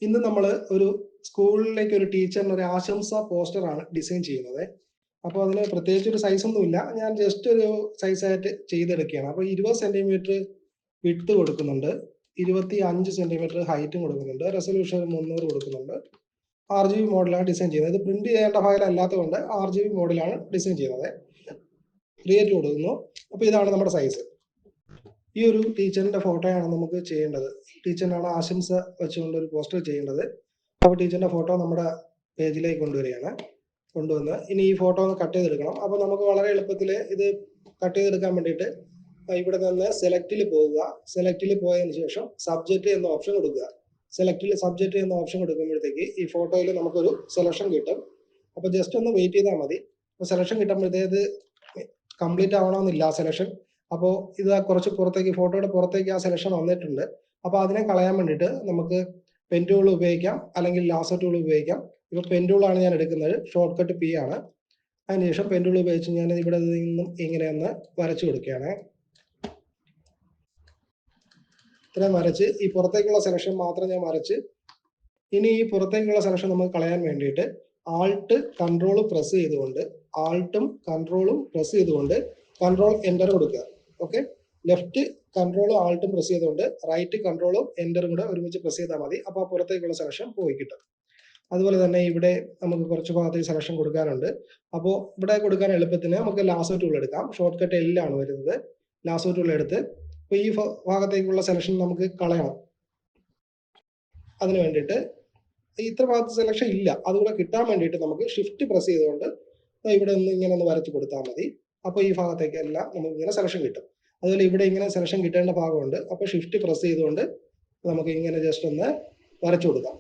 ഇന്ന് നമ്മൾ ഒരു സ്കൂളിലേക്ക് ഒരു ടീച്ചറിന് ഒരു ആശംസാ പോസ്റ്ററാണ് ഡിസൈൻ ചെയ്യുന്നത്. അപ്പോൾ അതിന് പ്രത്യേകിച്ച് ഒരു സൈസ് ഒന്നുമില്ല, ഞാൻ ജസ്റ്റ് ഒരു സൈസായിട്ട് ചെയ്തെടുക്കുകയാണ്. അപ്പോൾ 20 സെന്റിമീറ്റർ വിഡ്ത്ത് കൊടുക്കുന്നുണ്ട്, 25 സെന്റിമീറ്റർ ഹൈറ്റും കൊടുക്കുന്നുണ്ട്, റെസൊല്യൂഷൻ 300 കൊടുക്കുന്നുണ്ട്. RGB മോഡലാണ് ഡിസൈൻ ചെയ്യുന്നത്. ഇത് പ്രിന്റ് ചെയ്യേണ്ട ഫയൽ അല്ലാത്തതുകൊണ്ട് RGB മോഡലാണ് ഡിസൈൻ ചെയ്യുന്നത്. ക്രിയേറ്റ് കൊടുക്കുന്നു. അപ്പോൾ ഇതാണ് നമ്മുടെ സൈസ്. ഈ ഒരു ടീച്ചറിന്റെ ഫോട്ടോയാണ് നമുക്ക് ചെയ്യേണ്ടത്. ടീച്ചറിനാണ് ആശംസ വെച്ചുകൊണ്ട് ഒരു പോസ്റ്റർ ചെയ്യേണ്ടത്. അപ്പോൾ ടീച്ചറിന്റെ ഫോട്ടോ നമ്മുടെ പേജിലേക്ക് കൊണ്ടുവന്ന് ഇനി ഈ ഫോട്ടോ ഒന്ന് കട്ട് ചെയ്തെടുക്കണം. അപ്പോൾ നമുക്ക് വളരെ എളുപ്പത്തിൽ ഇത് കട്ട് ചെയ്തെടുക്കാൻ വേണ്ടിയിട്ട് ഇവിടെ നിന്ന് സെലക്റ്റിൽ പോവുക. സെലക്റ്റിൽ പോയതിന് ശേഷം സബ്ജക്റ്റ് എന്ന ഓപ്ഷൻ കൊടുക്കുക. സെലക്റ്റിൽ സബ്ജക്റ്റ് എന്ന ഓപ്ഷൻ കൊടുക്കുമ്പോഴത്തേക്ക് ഈ ഫോട്ടോയിൽ നമുക്കൊരു സെലക്ഷൻ കിട്ടും. അപ്പോൾ ജസ്റ്റ് ഒന്ന് വെയിറ്റ് ചെയ്താൽ മതി. അപ്പോൾ സെലക്ഷൻ കിട്ടുമ്പോഴത്തേക്ക് കംപ്ലീറ്റ് ആവണമെന്നില്ല സെലക്ഷൻ. അപ്പോൾ ഇത് കുറച്ച് പുറത്തേക്ക്, ഫോട്ടോയുടെ പുറത്തേക്ക് ആ സെലക്ഷൻ വന്നിട്ടുണ്ട്. അപ്പോൾ അതിനെ കളയാൻ വേണ്ടിയിട്ട് നമുക്ക് പെൻ ടൂൾ ഉപയോഗിക്കാം, അല്ലെങ്കിൽ ലാസർ ടൂൾ ഉപയോഗിക്കാം. ഇപ്പോൾ പെൻ ടൂളാണ് ഞാൻ എടുക്കുന്നത്, ഷോർട്ട് കട്ട് P ആണ്. അതിനുശേഷം പെൻ ടൂൾ ഉപയോഗിച്ച് ഞാൻ ഇവിടെ നിന്നും ഇങ്ങനെ ഒന്ന് വരച്ചു കൊടുക്കുകയാണ്. ഇത്രയും വരച്ച് ഈ പുറത്തേക്കുള്ള സെലക്ഷൻ മാത്രം ഞാൻ വരച്ച്, ഇനി ഈ പുറത്തേക്കുള്ള സെലക്ഷൻ നമുക്ക് കളയാൻ വേണ്ടിയിട്ട് ആൾട്ടും കൺട്രോളും പ്രസ് ചെയ്തുകൊണ്ട് കൺട്രോൾ എൻ്റർ കൊടുക്കുക. ഓക്കെ, ലെഫ്റ്റ് കൺട്രോളും ആൾട്ടും പ്രസ് ചെയ്തുകൊണ്ട് റൈറ്റ് കൺട്രോളും എൻ്ററും കൂടെ ഒരുമിച്ച് പ്രസ് ചെയ്താൽ മതി. അപ്പോൾ ആ പുറത്തേക്കുള്ള സെലക്ഷൻ പോയി കിട്ടും. അതുപോലെ തന്നെ ഇവിടെ നമുക്ക് കുറച്ച് ഭാഗത്തേക്ക് സെലക്ഷൻ കൊടുക്കാനുണ്ട്. അപ്പോൾ ഇവിടെ കൊടുക്കാൻ എളുപ്പത്തിന് നമുക്ക് ലാസോ ടൂൾ എടുക്കാം. ഷോർട്ട് കട്ട് L ആണ് വരുന്നത്. ലാസോ ടൂൾ എടുത്ത് ഇപ്പോൾ ഈ ഭാഗത്തേക്കുള്ള സെലക്ഷൻ നമുക്ക് കളയണം. അതിന് വേണ്ടിയിട്ട് ഇത്ര ഭാഗത്ത് സെലക്ഷൻ ഇല്ല, അതുകൂടെ കിട്ടാൻ വേണ്ടിയിട്ട് നമുക്ക് ഷിഫ്റ്റ് പ്രസ് ചെയ്തുകൊണ്ട് ഇവിടെ നിന്ന് ഇങ്ങനെ ഒന്ന് വരച്ച് കൊടുത്താൽ മതി. അപ്പോൾ ഈ ഭാഗത്തേക്കെല്ലാം നമുക്ക് ഇങ്ങനെ സെലക്ഷൻ കിട്ടും. അതുപോലെ ഇവിടെ ഇങ്ങനെ സെലക്ഷൻ കിട്ടേണ്ട ഭാഗമുണ്ട്. അപ്പോൾ ഷിഫ്റ്റ് പ്രസ് ചെയ്തുകൊണ്ട് നമുക്ക് ഇങ്ങനെ ജസ്റ്റ് ഒന്ന് വരച്ചു കൊടുക്കാം.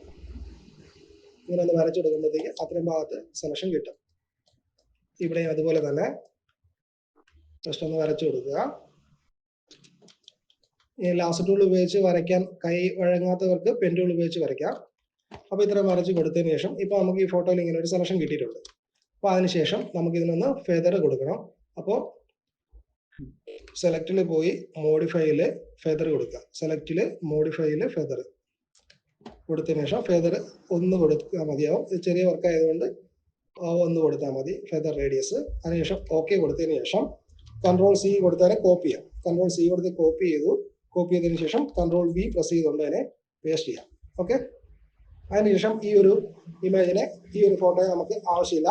ഇങ്ങനെ ഒന്ന് വരച്ചു കൊടുക്കുമ്പോഴത്തേക്ക് അത്രയും ഭാഗത്ത് സെലക്ഷൻ കിട്ടും. ഇവിടെ അതുപോലെ തന്നെ ജസ്റ്റ് ഒന്ന് വരച്ചു കൊടുക്കുക. ഈ ലാസർ ടൂൾ ഉപയോഗിച്ച് വരയ്ക്കാൻ കൈ വഴങ്ങാത്തവർക്ക് പെൻ ടൂൾ ഉപയോഗിച്ച് വരയ്ക്കാം. അപ്പോൾ ഇത്രയും വരച്ച് കൊടുത്തതിന് ശേഷം ഇപ്പോൾ നമുക്ക് ഈ ഫോട്ടോയിൽ ഇങ്ങനെ ഒരു സെലക്ഷൻ കിട്ടിയിട്ടുണ്ട്. അപ്പോൾ അതിനുശേഷം നമുക്ക് ഇതിനൊന്ന് ഫെദർ കൊടുക്കണം. അപ്പോൾ സെലക്റ്റിൽ പോയി മോഡിഫൈയിൽ ഫെദർ കൊടുക്കുക. സെലക്റ്റിൽ മോഡിഫൈയിൽ ഫെദർ കൊടുത്തതിന് ശേഷം ഫെദർ ഒന്ന് കൊടുത്താൽ മതിയാവും. ഇത് ചെറിയ വർക്ക് ആയതുകൊണ്ട് ഒന്ന് കൊടുത്താൽ മതി ഫെദർ റേഡിയസ്. അതിനുശേഷം ഓക്കെ കൊടുത്തതിന് ശേഷം കൺട്രോൾ C കൊടുത്താൽ കോപ്പി ചെയ്യാം. കൺട്രോൾ C കൊടുത്ത് കോപ്പി ചെയ്തതിന് ശേഷം കൺട്രോൾ V പ്രസ് ചെയ്തുകൊണ്ട് അതിനെ പേസ്റ്റ് ചെയ്യാം. ഓക്കെ, അതിനുശേഷം ഈ ഒരു ഇമേജിനെ, ഈ ഒരു ഫോട്ടോയെ നമുക്ക് ആവശ്യമില്ല.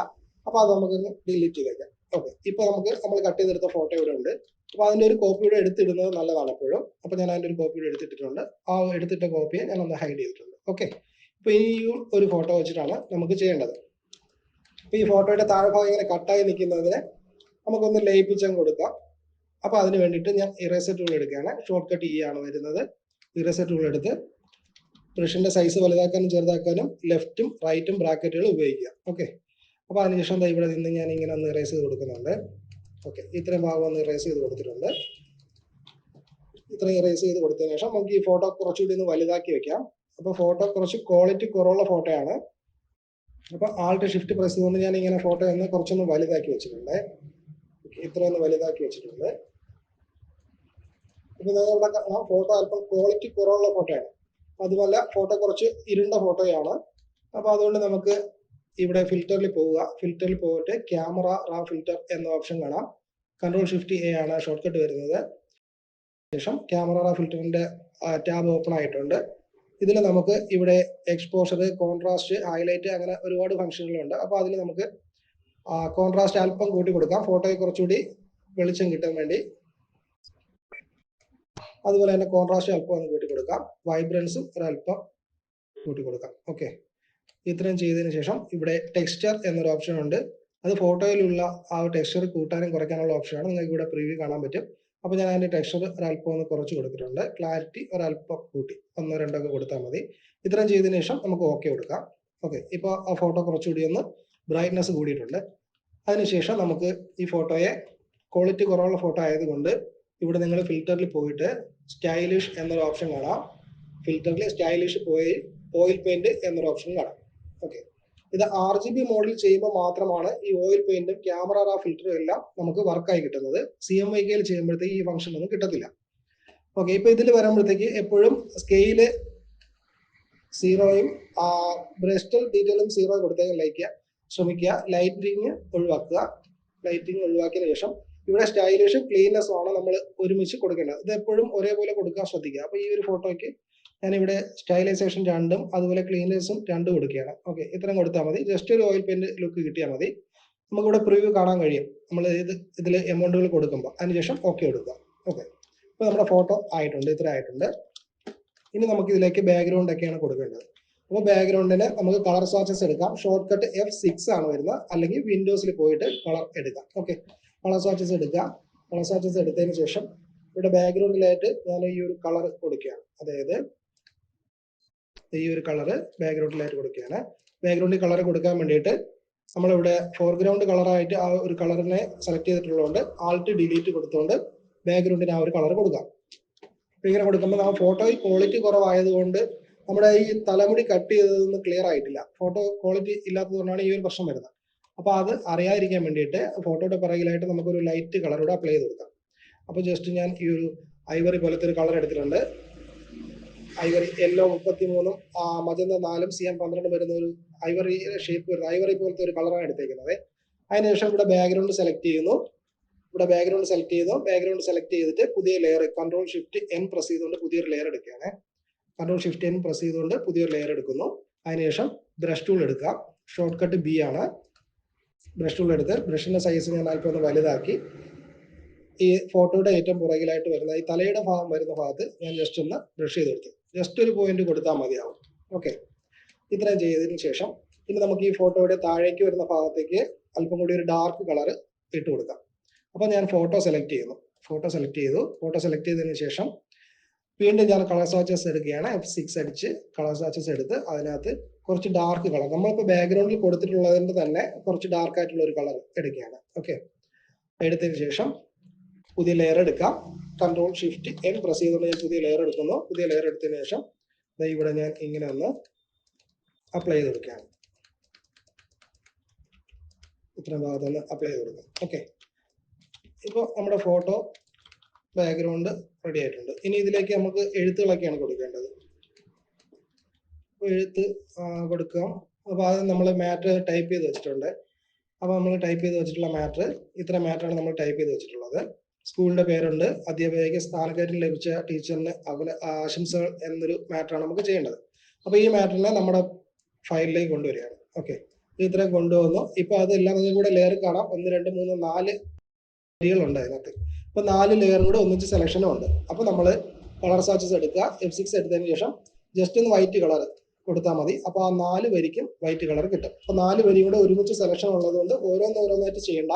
അപ്പോൾ അത് നമുക്ക് ഡിലീറ്റ് ചെയ്തേക്കാം. ഓക്കെ, ഇപ്പോൾ നമ്മൾ കട്ട് ചെയ്തെടുത്ത ഫോട്ടോ ഇവിടെ ഉണ്ട്. അപ്പോൾ അതിൻ്റെ ഒരു കോപ്പി ഇവിടെ എടുത്തിടുന്നത് നല്ലതാണ് എപ്പോഴും. അപ്പോൾ ഞാൻ അതിൻ്റെ ഒരു കോപ്പി ഇവിടെ എടുത്തിട്ടിട്ടുണ്ട്. ആ എടുത്തിട്ട കോപ്പിയെ ഞാൻ ഒന്ന് ഹൈഡ് ചെയ്തിട്ടുണ്ട്. ഓക്കെ, ഇപ്പോൾ ഈ ഒരു ഫോട്ടോ വെച്ചിട്ടാണ് നമുക്ക് ചെയ്യേണ്ടത്. അപ്പോൾ ഈ ഫോട്ടോയുടെ താഴ്ഭാഗം ഇങ്ങനെ കട്ടായി നിൽക്കുന്നതിനെ നമുക്കൊന്ന് ലയിപ്പിച്ചങ്ങ് കൊടുക്കാം. അപ്പോൾ അതിന് വേണ്ടിയിട്ട് ഞാൻ ഇറേസർ ടൂൾ എടുക്കുകയാണ്. ഷോർട്ട് കട്ട് E ആണ് വരുന്നത്. ഇറേസർ ടൂൾ എടുത്ത് ബ്രഷിന്റെ സൈസ് വലുതാക്കാനും ചെറുതാക്കാനും ലെഫ്റ്റും റൈറ്റും ബ്രാക്കറ്റുകൾ ഉപയോഗിക്കുക. ഓക്കെ, അപ്പോൾ അതിനുശേഷം ഇവിടെ നിന്ന് ഞാൻ ഇങ്ങനെ ഒന്ന് ഇറേസ് ചെയ്ത് കൊടുക്കുന്നുണ്ട്. ഓക്കെ, ഇത്രയും ഭാഗം ഒന്ന് ഇറേസ് ചെയ്ത് കൊടുത്തിട്ടുണ്ട്. ഇത്രയും ഇറേസ് ചെയ്ത് കൊടുത്തതിന് ശേഷം നമുക്ക് ഈ ഫോട്ടോ കുറച്ചുകൂടി ഒന്ന് വലുതാക്കി വെക്കാം. അപ്പോൾ ഫോട്ടോ കുറച്ച് ക്വാളിറ്റി കുറവുള്ള ഫോട്ടോയാണ്. അപ്പോൾ ആൾട്ട് ഷിഫ്റ്റ് പ്രസ് ചെയ്തുകൊണ്ട് ഞാൻ ഇങ്ങനെ ഫോട്ടോ ഒന്ന് കുറച്ചൊന്ന് വലുതാക്കി വെച്ചിട്ടുണ്ട്. ഇത്രയൊന്ന് വലുതാക്കി വെച്ചിട്ടുണ്ട്. ഇപ്പോൾ ഇവിടെ കാണാം, ഫോട്ടോ അല്പം ക്വാളിറ്റി കുറവുള്ള ഫോട്ടോയാണ്. അതുമല്ല, ഫോട്ടോ കുറച്ച് ഇരുണ്ട ഫോട്ടോയാണ്. അപ്പോൾ അതുകൊണ്ട് നമുക്ക് ഇവിടെ ഫിൽറ്ററിൽ പോവുക. ഫിൽറ്ററിൽ പോയിട്ട് ക്യാമറ റാ ഫിൽറ്റർ എന്ന ഓപ്ഷൻ കാണാം. കൺട്രോൾ ഷിഫ്റ്റ് A ആണ് ഷോർട്ട് കട്ട് വരുന്നത്. ശേഷം ക്യാമറ റാ ഫിൽറ്ററിന്റെ ടാബ് ഓപ്പൺ ആയിട്ടുണ്ട്. ഇതിൽ നമുക്ക് ഇവിടെ എക്സ്പോഷർ, കോൺട്രാസ്റ്റ്, ഹൈലൈറ്റ്, അങ്ങനെ ഒരുപാട് ഫംഗ്ഷനുകളുണ്ട്. അപ്പോൾ അതിൽ നമുക്ക് കോൺട്രാസ്റ്റ് അല്പം കൂട്ടി കൊടുക്കാം, ഫോട്ടോയെ കുറച്ചുകൂടി വെളിച്ചം കിട്ടാൻ വേണ്ടി. അതുപോലെ തന്നെ കോൺട്രാസ്റ്റ് അല്പം ഒന്ന് കൂട്ടി കൊടുക്കാം, വൈബ്രൻസും ഒരല്പം കൂട്ടി കൊടുക്കാം. ഓക്കെ, ഇത്രയും ചെയ്തതിന് ശേഷം ഇവിടെ ടെക്സ്ചർ എന്നൊരു ഓപ്ഷൻ ഉണ്ട്. അത് ഫോട്ടോയിലുള്ള ആ ടെക്സ്ചർ കൂട്ടാനും കുറയ്ക്കാനുള്ള ഓപ്ഷനാണ്. നിങ്ങൾക്ക് ഇവിടെ പ്രിവ്യൂ കാണാൻ പറ്റും. അപ്പോൾ ഞാൻ അതിൻ്റെ ടെക്സ്ചർ ഒരല്പം ഒന്ന് കുറച്ച് കൊടുത്തിട്ടുണ്ട്. ക്ലാരിറ്റി ഒരല്പം കൂട്ടി 1-2 ഒക്കെ കൊടുത്താൽ മതി. ഇത്രയും ചെയ്തതിന് ശേഷം നമുക്ക് ഓക്കെ കൊടുക്കാം. ഓക്കെ, ഇപ്പോൾ ആ ഫോട്ടോ കുറച്ചുകൂടി ഒന്ന് ബ്രൈറ്റ്നസ് കൂടിയിട്ടുണ്ട്. അതിനുശേഷം നമുക്ക് ഈ ഫോട്ടോയെ ക്വാളിറ്റി കുറവുള്ള ഫോട്ടോ ആയതുകൊണ്ട് ഇവിടെ നിങ്ങൾ ഫിൽറ്ററിൽ പോയിട്ട് സ്റ്റൈലിഷ് എന്നൊരു ഓപ്ഷൻ കാണാം. ഫിൽറ്ററിൽ സ്റ്റൈലിഷ് പോയി ഓയിൽ പെയിന്റ് എന്നൊരു ഓപ്ഷൻ കാണാം. ഓക്കെ, ഇത് RGB മോഡിൽ ചെയ്യുമ്പോൾ മാത്രമാണ് ഈ ഓയിൽ പെയിന്റും ക്യാമറ റാ ഫിൽറ്ററും എല്ലാം നമുക്ക് വർക്കായി കിട്ടുന്നത്. CMYK ചെയ്യുമ്പോഴത്തേക്ക് ഈ ഫംഗ്ഷൻ ഒന്നും കിട്ടത്തില്ല. ഓക്കെ, ഇപ്പോൾ ഇതിൽ വരുമ്പോഴത്തേക്ക് എപ്പോഴും സീറോയും ബ്രസ്റ്റൽ ഡീറ്റെയിലും സീറോ കൊടുത്തേക്ക് ശ്രമിക്കുക. ലൈറ്റിങ് ഒഴിവാക്കുക. ലൈറ്റിങ് ഒഴിവാക്കിയതിനു ശേഷം ഇവിടെ സ്റ്റൈലിഷും ക്ലീൻനെസ്സും ആണ് നമ്മൾ ഒരുമിച്ച് കൊടുക്കേണ്ടത്. ഇത് എപ്പോഴും ഒരേപോലെ കൊടുക്കാൻ ശ്രദ്ധിക്കുക. അപ്പോൾ ഈ ഒരു ഫോട്ടോയ്ക്ക് ഞാനിവിടെ സ്റ്റൈലൈസേഷൻ 2ഉം അതുപോലെ ക്ലീൻനെസ്സും 2 കൊടുക്കുകയാണ്. ഓക്കെ, ഇത്രയും കൊടുത്താൽ മതി. ജസ്റ്റ് ഒരു ഓയിൽ പെയിന്റ് ലുക്ക് കിട്ടിയാൽ മതി. നമുക്കിവിടെ പ്രിവ്യൂ കാണാൻ കഴിയും നമ്മൾ ഇതിൽ എമൗണ്ടുകൾ കൊടുക്കുമ്പോൾ. അതിനുശേഷം ഓക്കെ കൊടുക്കുക. ഓക്കെ, ഇപ്പോൾ നമ്മുടെ ഫോട്ടോ ആയിട്ടുണ്ട്, ഇത്ര ആയിട്ടുണ്ട്. ഇനി നമുക്ക് ഇതിലേക്ക് ബാക്ക്ഗ്രൗണ്ട് ഒക്കെയാണ് കൊടുക്കേണ്ടത്. അപ്പോൾ ബാക്ക്ഗ്രൗണ്ടിന് നമുക്ക് കളർ സ്വാച്ചസ് എടുക്കാം. ഷോർട്ട് കട്ട് F6 ആണ് വരുന്നത്, അല്ലെങ്കിൽ വിൻഡോസിൽ പോയിട്ട് കളർ എടുക്കാം. ഓക്കെ, കളർ സ്വാച്ചസ് എടുക്കുക. കളർ സ്വാച്ചസ് എടുത്തതിന് ശേഷം ഇവിടെ ബാക്ക്ഗ്രൗണ്ടിലായിട്ട് ഞാൻ ഈ ഒരു കളർ കൊടുക്കുകയാണ്. അതായത് ഈ ഒരു കളറ് ബാക്ക്ഗ്രൗണ്ടിലായിട്ട് കൊടുക്കുകയാണ്. ബാക്ക്ഗ്രൗണ്ടിൽ കളർ കൊടുക്കാൻ വേണ്ടിയിട്ട് നമ്മളിവിടെ ഫോർഗ്രൗണ്ട് കളറായിട്ട് ആ ഒരു കളറിനെ സെലക്ട് ചെയ്തിട്ടുള്ളതുകൊണ്ട് ആൾട്ട് ഡിലീറ്റ് കൊടുത്തുകൊണ്ട് ബാക്ക്ഗ്രൗണ്ടിന് ആ ഒരു കളർ കൊടുക്കാം. അപ്പൊ ഇങ്ങനെ കൊടുക്കുമ്പോൾ ആ ഫോട്ടോയിൽ ക്വാളിറ്റി കുറവായതുകൊണ്ട് നമ്മുടെ ഈ തലമുടി കട്ട് ചെയ്തതൊന്നും ക്ലിയർ ആയിട്ടില്ല. ഫോട്ടോ ക്വാളിറ്റി ഇല്ലാത്തതുകൊണ്ടാണ് ഈ ഒരു പ്രശ്നം വരുന്നത്. അപ്പൊ അത് അറിയാതിരിക്കാൻ വേണ്ടിയിട്ട് ഫോട്ടോയുടെ പിറകിലായിട്ട് നമുക്കൊരു ലൈറ്റ് കളറൂടെ അപ്ലൈ ചെയ്ത് കൊടുക്കാം. അപ്പോൾ ജസ്റ്റ് ഞാൻ ഈ ഒരു ഐവറി പോലത്തെ ഒരു കളർ എടുത്തിട്ടുണ്ട്. ഐവറി യെല്ലോ 33ഉം മജന്ത 4ഉം CM 12 വരുന്ന ഒരു ഐവറി ഷേപ്പ് വരുന്ന ഐവറി പോലത്തെ ഒരു കളറാണ് എടുത്തേക്കുന്നത്. അതിനുശേഷം ഇവിടെ ബാക്ക്ഗ്രൗണ്ട് സെലക്ട് ചെയ്യുന്നു. ബാക്ക്ഗ്രൗണ്ട് സെലക്ട് ചെയ്തിട്ട് പുതിയ ലെയർ Ctrl+Shift+N പ്രസ് ചെയ്തുകൊണ്ട് പുതിയൊരു ലെയർ എടുക്കുകയാണ്. Ctrl+Shift+N പ്രസ് ചെയ്തുകൊണ്ട് പുതിയൊരു ലെയർ എടുക്കുന്നു. അതിനുശേഷം ബ്രഷ് ടൂൾ എടുക്കുക. ഷോർട്ട് കട്ട് B ആണ്. ബ്രഷ് ടൂൾ എടുത്ത് ബ്രഷിന്റെ സൈസ് ഞാൻ അല്പം ഒന്ന് വലുതാക്കി ഈ ഫോട്ടോയുടെ ഏറ്റവും പുറകിലായിട്ട് വരുന്ന ഈ തലയുടെ ഭാഗം വരുന്ന ഭാഗത്ത് ഞാൻ ജസ്റ്റ് ഒന്ന് ബ്രഷ് ചെയ്ത് കൊടുത്തു. ജസ്റ്റ് ഒരു പോയിന്റ് കൊടുത്താൽ മതിയാവും. ഓക്കെ, ഇത്രയും ചെയ്തതിന് ശേഷം ഇനി നമുക്ക് ഈ ഫോട്ടോയുടെ താഴേക്ക് വരുന്ന ഭാഗത്തേക്ക് അല്പം കൂടി ഒരു ഡാർക്ക് കളർ ഇട്ട് കൊടുക്കാം. അപ്പോൾ ഞാൻ ഫോട്ടോ സെലക്ട് ചെയ്തു. ഫോട്ടോ സെലക്ട് ചെയ്തതിന് ശേഷം വീണ്ടും ഞാൻ കളർ സ്വാച്ചസ് എടുക്കുകയാണ്. F6 അടിച്ച് കളർ സ്വാച്ചസ് എടുത്ത് അതിനകത്ത് കുറച്ച് ഡാർക്ക് കളർ, നമ്മളിപ്പോൾ ബാക്ക്ഗ്രൗണ്ടിൽ കൊടുത്തിട്ടുള്ളതിന്റെ തന്നെ കുറച്ച് ഡാർക്ക് ആയിട്ടുള്ള ഒരു കളർ എടുക്കുകയാണ്. ഓക്കെ, എടുത്തതിന് ശേഷം പുതിയ ലെയർ എടുക്കാം. Ctrl+Shift+N പ്രസ് ചെയ്തുകൊണ്ട് ഞാൻ പുതിയ ലെയർ എടുക്കുന്നു. പുതിയ ലെയർ എടുത്തതിന് ശേഷം ഇവിടെ ഞാൻ ഇങ്ങനെ ഒന്ന് അപ്ലൈ ചെയ്ത് കൊടുക്കുകയാണ്. ഇത്രയും ഭാഗത്തൊന്ന് അപ്ലൈ ചെയ്ത് കൊടുക്കാം. ഓക്കെ, ഇപ്പോൾ നമ്മുടെ ഫോട്ടോ ബാക്ക്ഗ്രൗണ്ട് റെഡി ആയിട്ടുണ്ട്. ഇനി ഇതിലേക്ക് നമുക്ക് എഴുത്തുകളൊക്കെയാണ് കൊടുക്കേണ്ടത്. എഴുത്ത് കൊടുക്കാം. അപ്പോൾ അത് നമ്മൾ മാറ്റർ ടൈപ്പ് ചെയ്ത് വെച്ചിട്ടുണ്ട്. അപ്പോൾ നമ്മൾ ടൈപ്പ് ചെയ്ത് വെച്ചിട്ടുള്ള മാറ്റർ ഇത്ര മാറ്ററാണ് നമ്മൾ ടൈപ്പ് ചെയ്ത് വെച്ചിട്ടുള്ളത്. സ്കൂളിന്റെ പേരുണ്ട്, അധ്യാപകയ്ക്ക് സ്ഥാനക്കയറ്റം ലഭിച്ച ടീച്ചറിന് ആശംസകൾ എന്നൊരു മാറ്ററാണ് നമുക്ക് ചെയ്യേണ്ടത്. അപ്പോൾ ഈ മാറ്ററിനെ നമ്മുടെ ഫയലിലേക്ക് കൊണ്ടുവരികയാണ്. ഓക്കെ, ഇത്രയും കൊണ്ടുവന്നു. ഇപ്പോൾ അതെല്ലാം നിങ്ങൾക്ക് കൂടെ ലെയർ കാണാം. 1 2 3 4 ലെയറുകളുണ്ട് അതിനകത്ത്. ഇപ്പോൾ 4 ലെയറും കൂടെ ഒന്നിച്ച് സെലക്ഷനും ഉണ്ട്. അപ്പോൾ നമ്മൾ കളർ സ്വാച്ചസ് എടുക്കുക. F6 എടുത്തതിന് ശേഷം ജസ്റ്റ് ഒന്ന് വൈറ്റ് കളർ കൊടുത്താൽ മതി. അപ്പോൾ ആ 4 വരിക്കും വൈറ്റ് കളർ കിട്ടും. അപ്പോൾ 4 വരിയും കൂടെ ഒരുമിച്ച് സെലക്ഷൻ ഉള്ളതുകൊണ്ട് ഓരോന്നോരോന്നായിട്ട് ചെയ്യേണ്ട.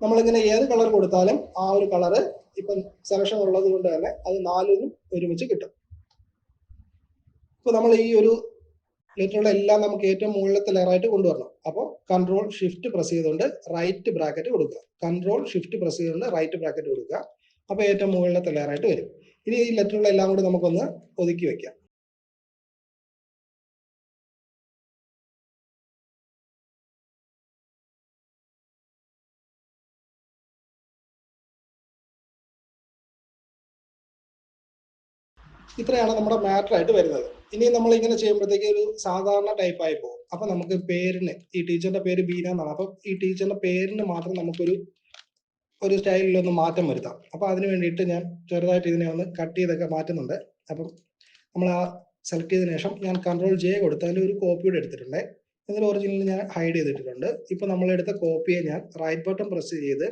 നമ്മളിങ്ങനെ ഏത് കളർ കൊടുത്താലും ആ ഒരു കളറ് ഇപ്പം സെലക്ഷൻ ഉള്ളത് കൊണ്ട് തന്നെ അത് 4നും ഒരുമിച്ച് കിട്ടും. ഇപ്പൊ നമ്മൾ ഈ ഒരു ലെറ്ററുകളെല്ലാം നമുക്ക് ഏറ്റവും മുകളിലത്തെ ലെയറായിട്ട് കൊണ്ടുവരണം. അപ്പോൾ Ctrl+Shift പ്രസ് ചെയ്തുകൊണ്ട് റൈറ്റ് ബ്രാക്കറ്റ് കൊടുക്കുക. Ctrl+Shift പ്രസ് ചെയ്തുകൊണ്ട് റൈറ്റ് ബ്രാക്കറ്റ് കൊടുക്കുക. അപ്പോൾ ഏറ്റവും മുകളിലത്തെ ലെയറായിട്ട് വരും. ഇനി ഈ ലെറ്ററുകളെല്ലാം കൂടി നമുക്കൊന്ന് ഒതുക്കി വെക്കാം. ഇത്രയാണ് നമ്മുടെ മാറ്റർ ആയിട്ട് വരുന്നത്. ഇനി നമ്മൾ ഇങ്ങനെ ചെയ്യുമ്പോഴത്തേക്ക് ഒരു സാധാരണ ടൈപ്പ് ആയി പോകും. അപ്പൊ നമുക്ക് പേരിന്, ഈ ടീച്ചറിന്റെ പേര് ബീന എന്നാണ്. അപ്പൊ ഈ ടീച്ചറിന്റെ പേരിന് മാത്രം നമുക്കൊരു സ്റ്റൈലിലൊന്ന് മാറ്റം വരുത്താം. അപ്പൊ അതിന് വേണ്ടിയിട്ട് ഞാൻ ചെറുതായിട്ട് ഇതിനെ ഒന്ന് കട്ട് ചെയ്തൊക്കെ മാറ്റുന്നുണ്ട്. അപ്പം നമ്മൾ ആ സെലക്ട് ചെയ്തതിനു ശേഷം ഞാൻ Ctrl+J കൊടുത്ത് അതിൽ ഒരു കോപ്പിയുടെ എടുത്തിട്ടുണ്ട്. എന്നിട്ട് ഒറിജിനൽ ഞാൻ ഹൈഡ് ചെയ്തിട്ടുണ്ട്. ഇപ്പൊ നമ്മളെടുത്ത കോപ്പിയെ ഞാൻ റൈറ്റ് ബട്ടൺ പ്രസ് ചെയ്ത്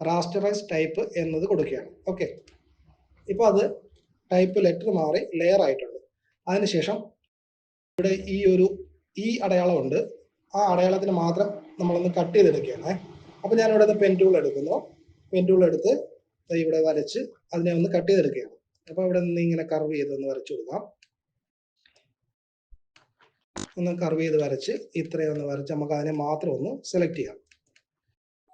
റാസ്റ്ററൈസ് ടൈപ്പ് എന്നത് കൊടുക്കുകയാണ്. ഓക്കെ, ഇപ്പൊ അത് ടൈപ്പ് ലെറ്റർ മാറി ലെയർ ആയിട്ടുണ്ട്. അതിനുശേഷം ഇവിടെ ഈ അടയാളമുണ്ട്. ആ അടയാളത്തിന് മാത്രം നമ്മളൊന്ന് കട്ട് ചെയ്തെടുക്കുകയാണ്. അപ്പൊ ഞാൻ ഇവിടെ പെൻ ടൂൾ എടുക്കുന്നു. പെൻ ടൂൾ എടുത്ത് ഇവിടെ വരച്ച് അതിനെ ഒന്ന് കട്ട് ചെയ്തെടുക്കുകയാണ്. അപ്പൊ ഇവിടെ നിന്ന് ഇങ്ങനെ കർവ് ചെയ്തൊന്ന് വരച്ചു കൊടുക്കാം. ഒന്ന് കർവ് ചെയ്ത് വരച്ച് ഇത്രയും ഒന്ന് വരച്ച് നമുക്ക് അതിനെ മാത്രം ഒന്ന് സെലക്ട് ചെയ്യാം.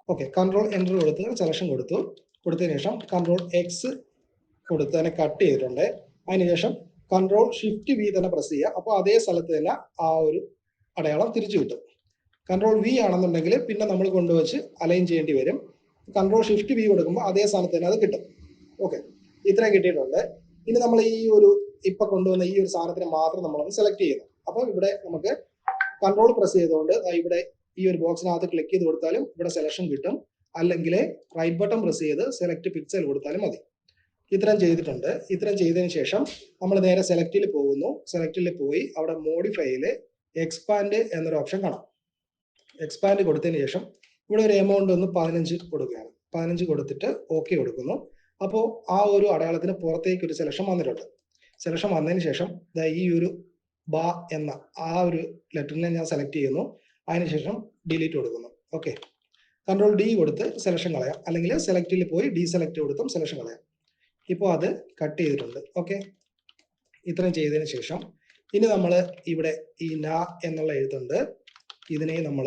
ഓക്കെ, Ctrl+Enter കൊടുത്ത് സെലക്ഷൻ കൊടുത്തതിന് ശേഷം Ctrl+X കൊടുത്ത് തന്നെ കട്ട് ചെയ്തിട്ടുണ്ട്. അതിനുശേഷം Ctrl+Shift+V തന്നെ പ്രസ് ചെയ്യുക. അപ്പോൾ അതേ സ്ഥലത്ത് തന്നെ ആ ഒരു അടയാളം തിരിച്ചു കിട്ടും. Ctrl+V ആണെന്നുണ്ടെങ്കിൽ പിന്നെ നമ്മൾ കൊണ്ടുവച്ച് അലൈൻ ചെയ്യേണ്ടി വരും. Ctrl+Shift+V കൊടുക്കുമ്പോൾ അതേ സ്ഥാനത്ത് തന്നെ അത് കിട്ടും. ഓക്കെ, ഇത്രയും കിട്ടിയിട്ടുണ്ട്. ഇനി നമ്മൾ ഈ ഒരു ഇപ്പൊ കൊണ്ടുവന്ന ഈ ഒരു സാധനത്തിന് മാത്രം നമ്മളൊന്ന് സെലക്ട് ചെയ്യുന്നു. അപ്പോൾ ഇവിടെ നമുക്ക് കൺട്രോൾ പ്രസ് ചെയ്തുകൊണ്ട് ഇവിടെ ഈ ഒരു ബോക്സിനകത്ത് ക്ലിക്ക് ചെയ്ത് കൊടുത്താലും ഇവിടെ സെലക്ഷൻ കിട്ടും. അല്ലെങ്കിൽ റൈറ്റ് ബട്ടൺ പ്രസ് ചെയ്ത് സെലക്ട് പിക്സൽ കൊടുത്താലും മതി. ഇത്രയും ചെയ്തിട്ടുണ്ട്. ഇത്രയും ചെയ്തതിന് ശേഷം നമ്മൾ നേരെ സെലക്റ്റിൽ പോകുന്നു. സെലക്റ്റിൽ പോയി അവിടെ മോഡിഫൈയിൽ എക്സ്പാൻഡ് എന്നൊരു ഓപ്ഷൻ കാണാം. എക്സ്പാൻഡ് കൊടുത്തതിന് ശേഷം ഇവിടെ ഒരു എമൗണ്ട് ഒന്ന് 15 കൊടുക്കുകയാണ്. 15 കൊടുത്തിട്ട് ഓക്കെ കൊടുക്കുന്നു. അപ്പോൾ ആ ഒരു അടയാളത്തിന് പുറത്തേക്ക് ഒരു സെലക്ഷൻ വന്നിട്ടുണ്ട്. സെലക്ഷൻ വന്നതിന് ശേഷം ഈ ഒരു ബ എന്ന ആ ഒരു ലെറ്ററിനെ ഞാൻ സെലക്ട് ചെയ്യുന്നു. അതിനുശേഷം ഡിലീറ്റ് കൊടുക്കുന്നു. ഓക്കെ, കൺട്രോൾ ഡി കൊടുത്ത് സെലക്ഷൻ കളയാം, അല്ലെങ്കിൽ സെലക്റ്റിൽ പോയി ഡീസെലക്ട് കൊടുത്തും സെലക്ഷൻ കളയാം. ഇപ്പോൾ അത് കട്ട് ചെയ്തിട്ടുണ്ട്. ഓക്കെ, ഇത്രയും ചെയ്തതിന് ശേഷം ഇനി നമ്മൾ ഇവിടെ ഈ ന എന്നുള്ള എഴുത്തുണ്ട്, ഇതിനെ നമ്മൾ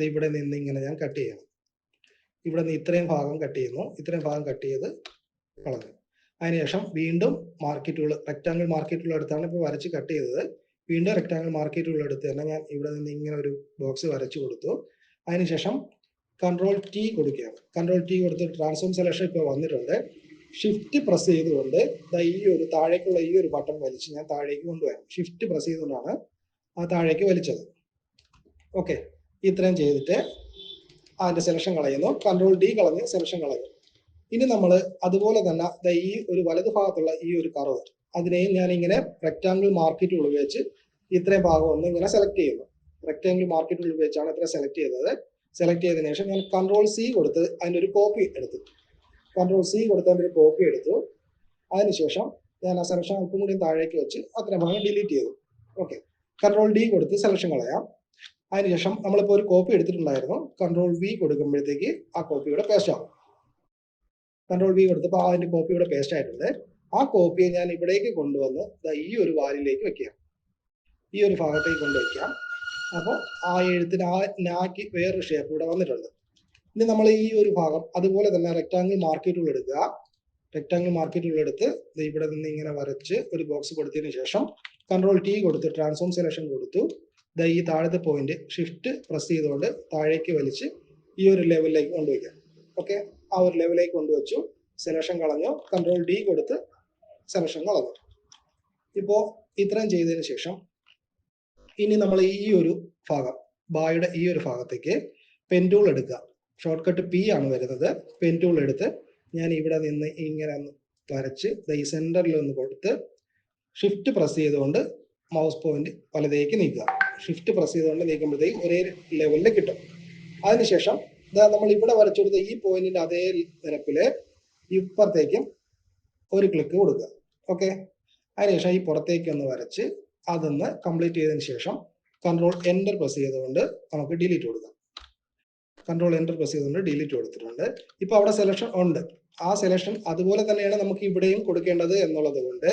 ഇവിടെ നിന്ന് ഇങ്ങനെ ഞാൻ കട്ട് ചെയ്യണം. ഇവിടെ നിന്ന് ഇത്രയും ഭാഗം കട്ട് ചെയ്യുന്നു. ഇത്രയും ഭാഗം കട്ട് ചെയ്ത് കളഞ്ഞു. അതിനുശേഷം വീണ്ടും marquee tool, rectangle marquee tool എടുത്താണ് ഇപ്പോൾ വരച്ച് കട്ട് ചെയ്തത്. വീണ്ടും റെക്ടാങ്കിൾ മാർക്കി ടൂൾ എടുത്ത് തന്നെ ഞാൻ ഇവിടെ നിന്ന് ഇങ്ങനെ ഒരു ബോക്സ് വരച്ചു കൊടുത്തു. അതിനുശേഷം കൺട്രോൾ ടി കൊടുക്കുകയാണ്. കൺട്രോൾ ടി കൊടുത്ത് ട്രാൻസ്ഫോം സെലക്ഷൻ ഇപ്പോൾ വന്നിട്ടുണ്ട്. ഷിഫ്റ്റ് പ്രസ് ചെയ്തുകൊണ്ട് ഈ ഒരു താഴേക്കുള്ള ഈ ഒരു ബട്ടൺ വലിച്ച് ഞാൻ താഴേക്ക് കൊണ്ടുവരാം. ഷിഫ്റ്റ് പ്രസ് ചെയ്തുകൊണ്ടാണ് ആ താഴേക്ക് വലിച്ചത്. ഓക്കെ, ഇത്രയും ചെയ്തിട്ട് അതിൻ്റെ സെലക്ഷൻ കളയുന്നു. കൺട്രോൾ ഡി കളഞ്ഞ് സെലക്ഷൻ കളയുന്നു. ഇനി നമ്മൾ അതുപോലെ തന്നെ ഈ ഒരു വലതു ഭാഗത്തുള്ള ഈ ഒരു കർവ്, അതിനെയും ഞാൻ ഇങ്ങനെ റെക്ടാങ്കിൾ മാർക്കി ടൂൾ ഉപയോഗിച്ച് ഇത്രയും ഭാഗം ഒന്ന് ഇങ്ങനെ സെലക്ട് ചെയ്യുന്നു. റെക്ടാങ്കിൾ മാർക്കി ടൂൾ ഉപയോഗിച്ചാണ് ഇത്ര സെലക്ട് ചെയ്തത്. സെലക്ട് ചെയ്തതിനു ശേഷം ഞാൻ കൺട്രോൾ സി കൊടുത്ത് അതിൻ്റെ ഒരു കോപ്പി എടുത്തു. കൺട്രോൾ സി കൊടുത്ത് അതിൻ്റെ ഒരു കോപ്പി എടുത്തു. അതിനുശേഷം ഞാൻ ആ സെലക്ഷൻ അല്പം കൂടി താഴേക്ക് വെച്ച് അത്രയും ഭാഗം ഡിലീറ്റ് ചെയ്തു. ഓക്കെ, കൺട്രോൾ ഡി കൊടുത്ത് സെലക്ഷൻ കളയാം. അതിനുശേഷം നമ്മളിപ്പോൾ ഒരു കോപ്പി എടുത്തിട്ടുണ്ടായിരുന്നു. കൺട്രോൾ വി കൊടുക്കുമ്പോഴത്തേക്ക് ആ കോപ്പി ഇവിടെ പേസ്റ്റ് ആവും. കൺട്രോൾ വി കൊടുത്തപ്പോൾ അതിൻ്റെ കോപ്പി ഇവിടെ പേസ്റ്റ് ആയിട്ടുണ്ട്. ആ കോപ്പിയെ ഞാൻ ഇവിടേക്ക് കൊണ്ടുവന്ന് ഈ ഒരു വാലിലേക്ക് വെക്കാം. ഈ ഒരു ഭാഗത്തേക്ക് കൊണ്ടുവയ്ക്കാം. അപ്പോൾ ആ എഴുത്തിന് ആ നാക്കി വേറൊരു ഷേപ്പ് ഇവിടെ വന്നിട്ടുണ്ട്. ഇനി നമ്മൾ ഈ ഒരു ഭാഗം അതുപോലെ തന്നെ റെക്ടാങ്കിൾ മാർക്കി ടൂൾ എടുക്കുക. റെക്ടാങ്കിൾ മാർക്കി ടൂൾ എടുത്ത് ഇവിടെ നിന്ന് ഇങ്ങനെ വരച്ച് ഒരു ബോക്സ് കൊടുത്തതിന് ശേഷം കൺട്രോൾ ടി കൊടുത്ത് ട്രാൻസ്ഫോം സെലക്ഷൻ കൊടുത്തു. ഈ താഴത്തെ പോയിന്റ് ഷിഫ്റ്റ് പ്രസ് ചെയ്തുകൊണ്ട് താഴേക്ക് വലിച്ച് ഈ ഒരു ലെവലിലേക്ക് കൊണ്ടുവയ്ക്കാം. ഓക്കെ, ആ ഒരു ലെവലിലേക്ക് കൊണ്ടുവച്ചു. സെലക്ഷൻ കളഞ്ഞു. കൺട്രോൾ ഡി കൊടുത്ത് സെലക്ഷൻ കളഞ്ഞു. ഇപ്പോൾ ഇത്രയും ചെയ്തതിന് ശേഷം ഇനി നമ്മൾ ഈ ഒരു ഭാഗം ബായുടെ ഈ ഒരു ഭാഗത്തേക്ക് പെൻ ടൂൾ എടുക്കുക. ഷോർട്ട് കട്ട് പി ആണ് വരുന്നത്. പെൻ ടൂൾ എടുത്ത് ഞാൻ ഇവിടെ നിന്ന് ഇങ്ങനെ ഒന്ന് വരച്ച് ഈ സെന്ററിൽ ഒന്ന് കൊടുത്ത് ഷിഫ്റ്റ് പ്രസ് ചെയ്തുകൊണ്ട് മൗസ് പോയിന്റ് വലതേക്ക് നീക്കുക. ഷിഫ്റ്റ് പ്രസ് ചെയ്തുകൊണ്ട് നീക്കുമ്പോഴത്തേക്ക് ഒരേ ലെവലിൽ കിട്ടും. അതിനുശേഷം നമ്മൾ ഇവിടെ വരച്ചു കൊടുത്ത ഈ പോയിന്റിന്റെ അതേ നിരപ്പില് ഇപ്പുറത്തേക്കും ഒരു ക്ലിക്ക് കൊടുക്കുക. ഓക്കെ, അതിനുശേഷം ഈ പുറത്തേക്ക് ഒന്ന് വരച്ച് അതൊന്ന് കംപ്ലീറ്റ് ചെയ്തതിന് ശേഷം കൺട്രോൾ എൻ്റർ പ്രസ് ചെയ്തുകൊണ്ട് നമുക്ക് ഡിലീറ്റ് കൊടുക്കാം. കൺട്രോൾ എൻ്റർ പ്രസ് ചെയ്തുകൊണ്ട് ഡിലീറ്റ് കൊടുത്തിട്ടുണ്ട്. ഇപ്പോൾ അവിടെ സെലക്ഷൻ ഉണ്ട്. ആ സെലക്ഷൻ അതുപോലെ തന്നെയാണ് നമുക്ക് ഇവിടെയും കൊടുക്കേണ്ടത് എന്നുള്ളത് കൊണ്ട്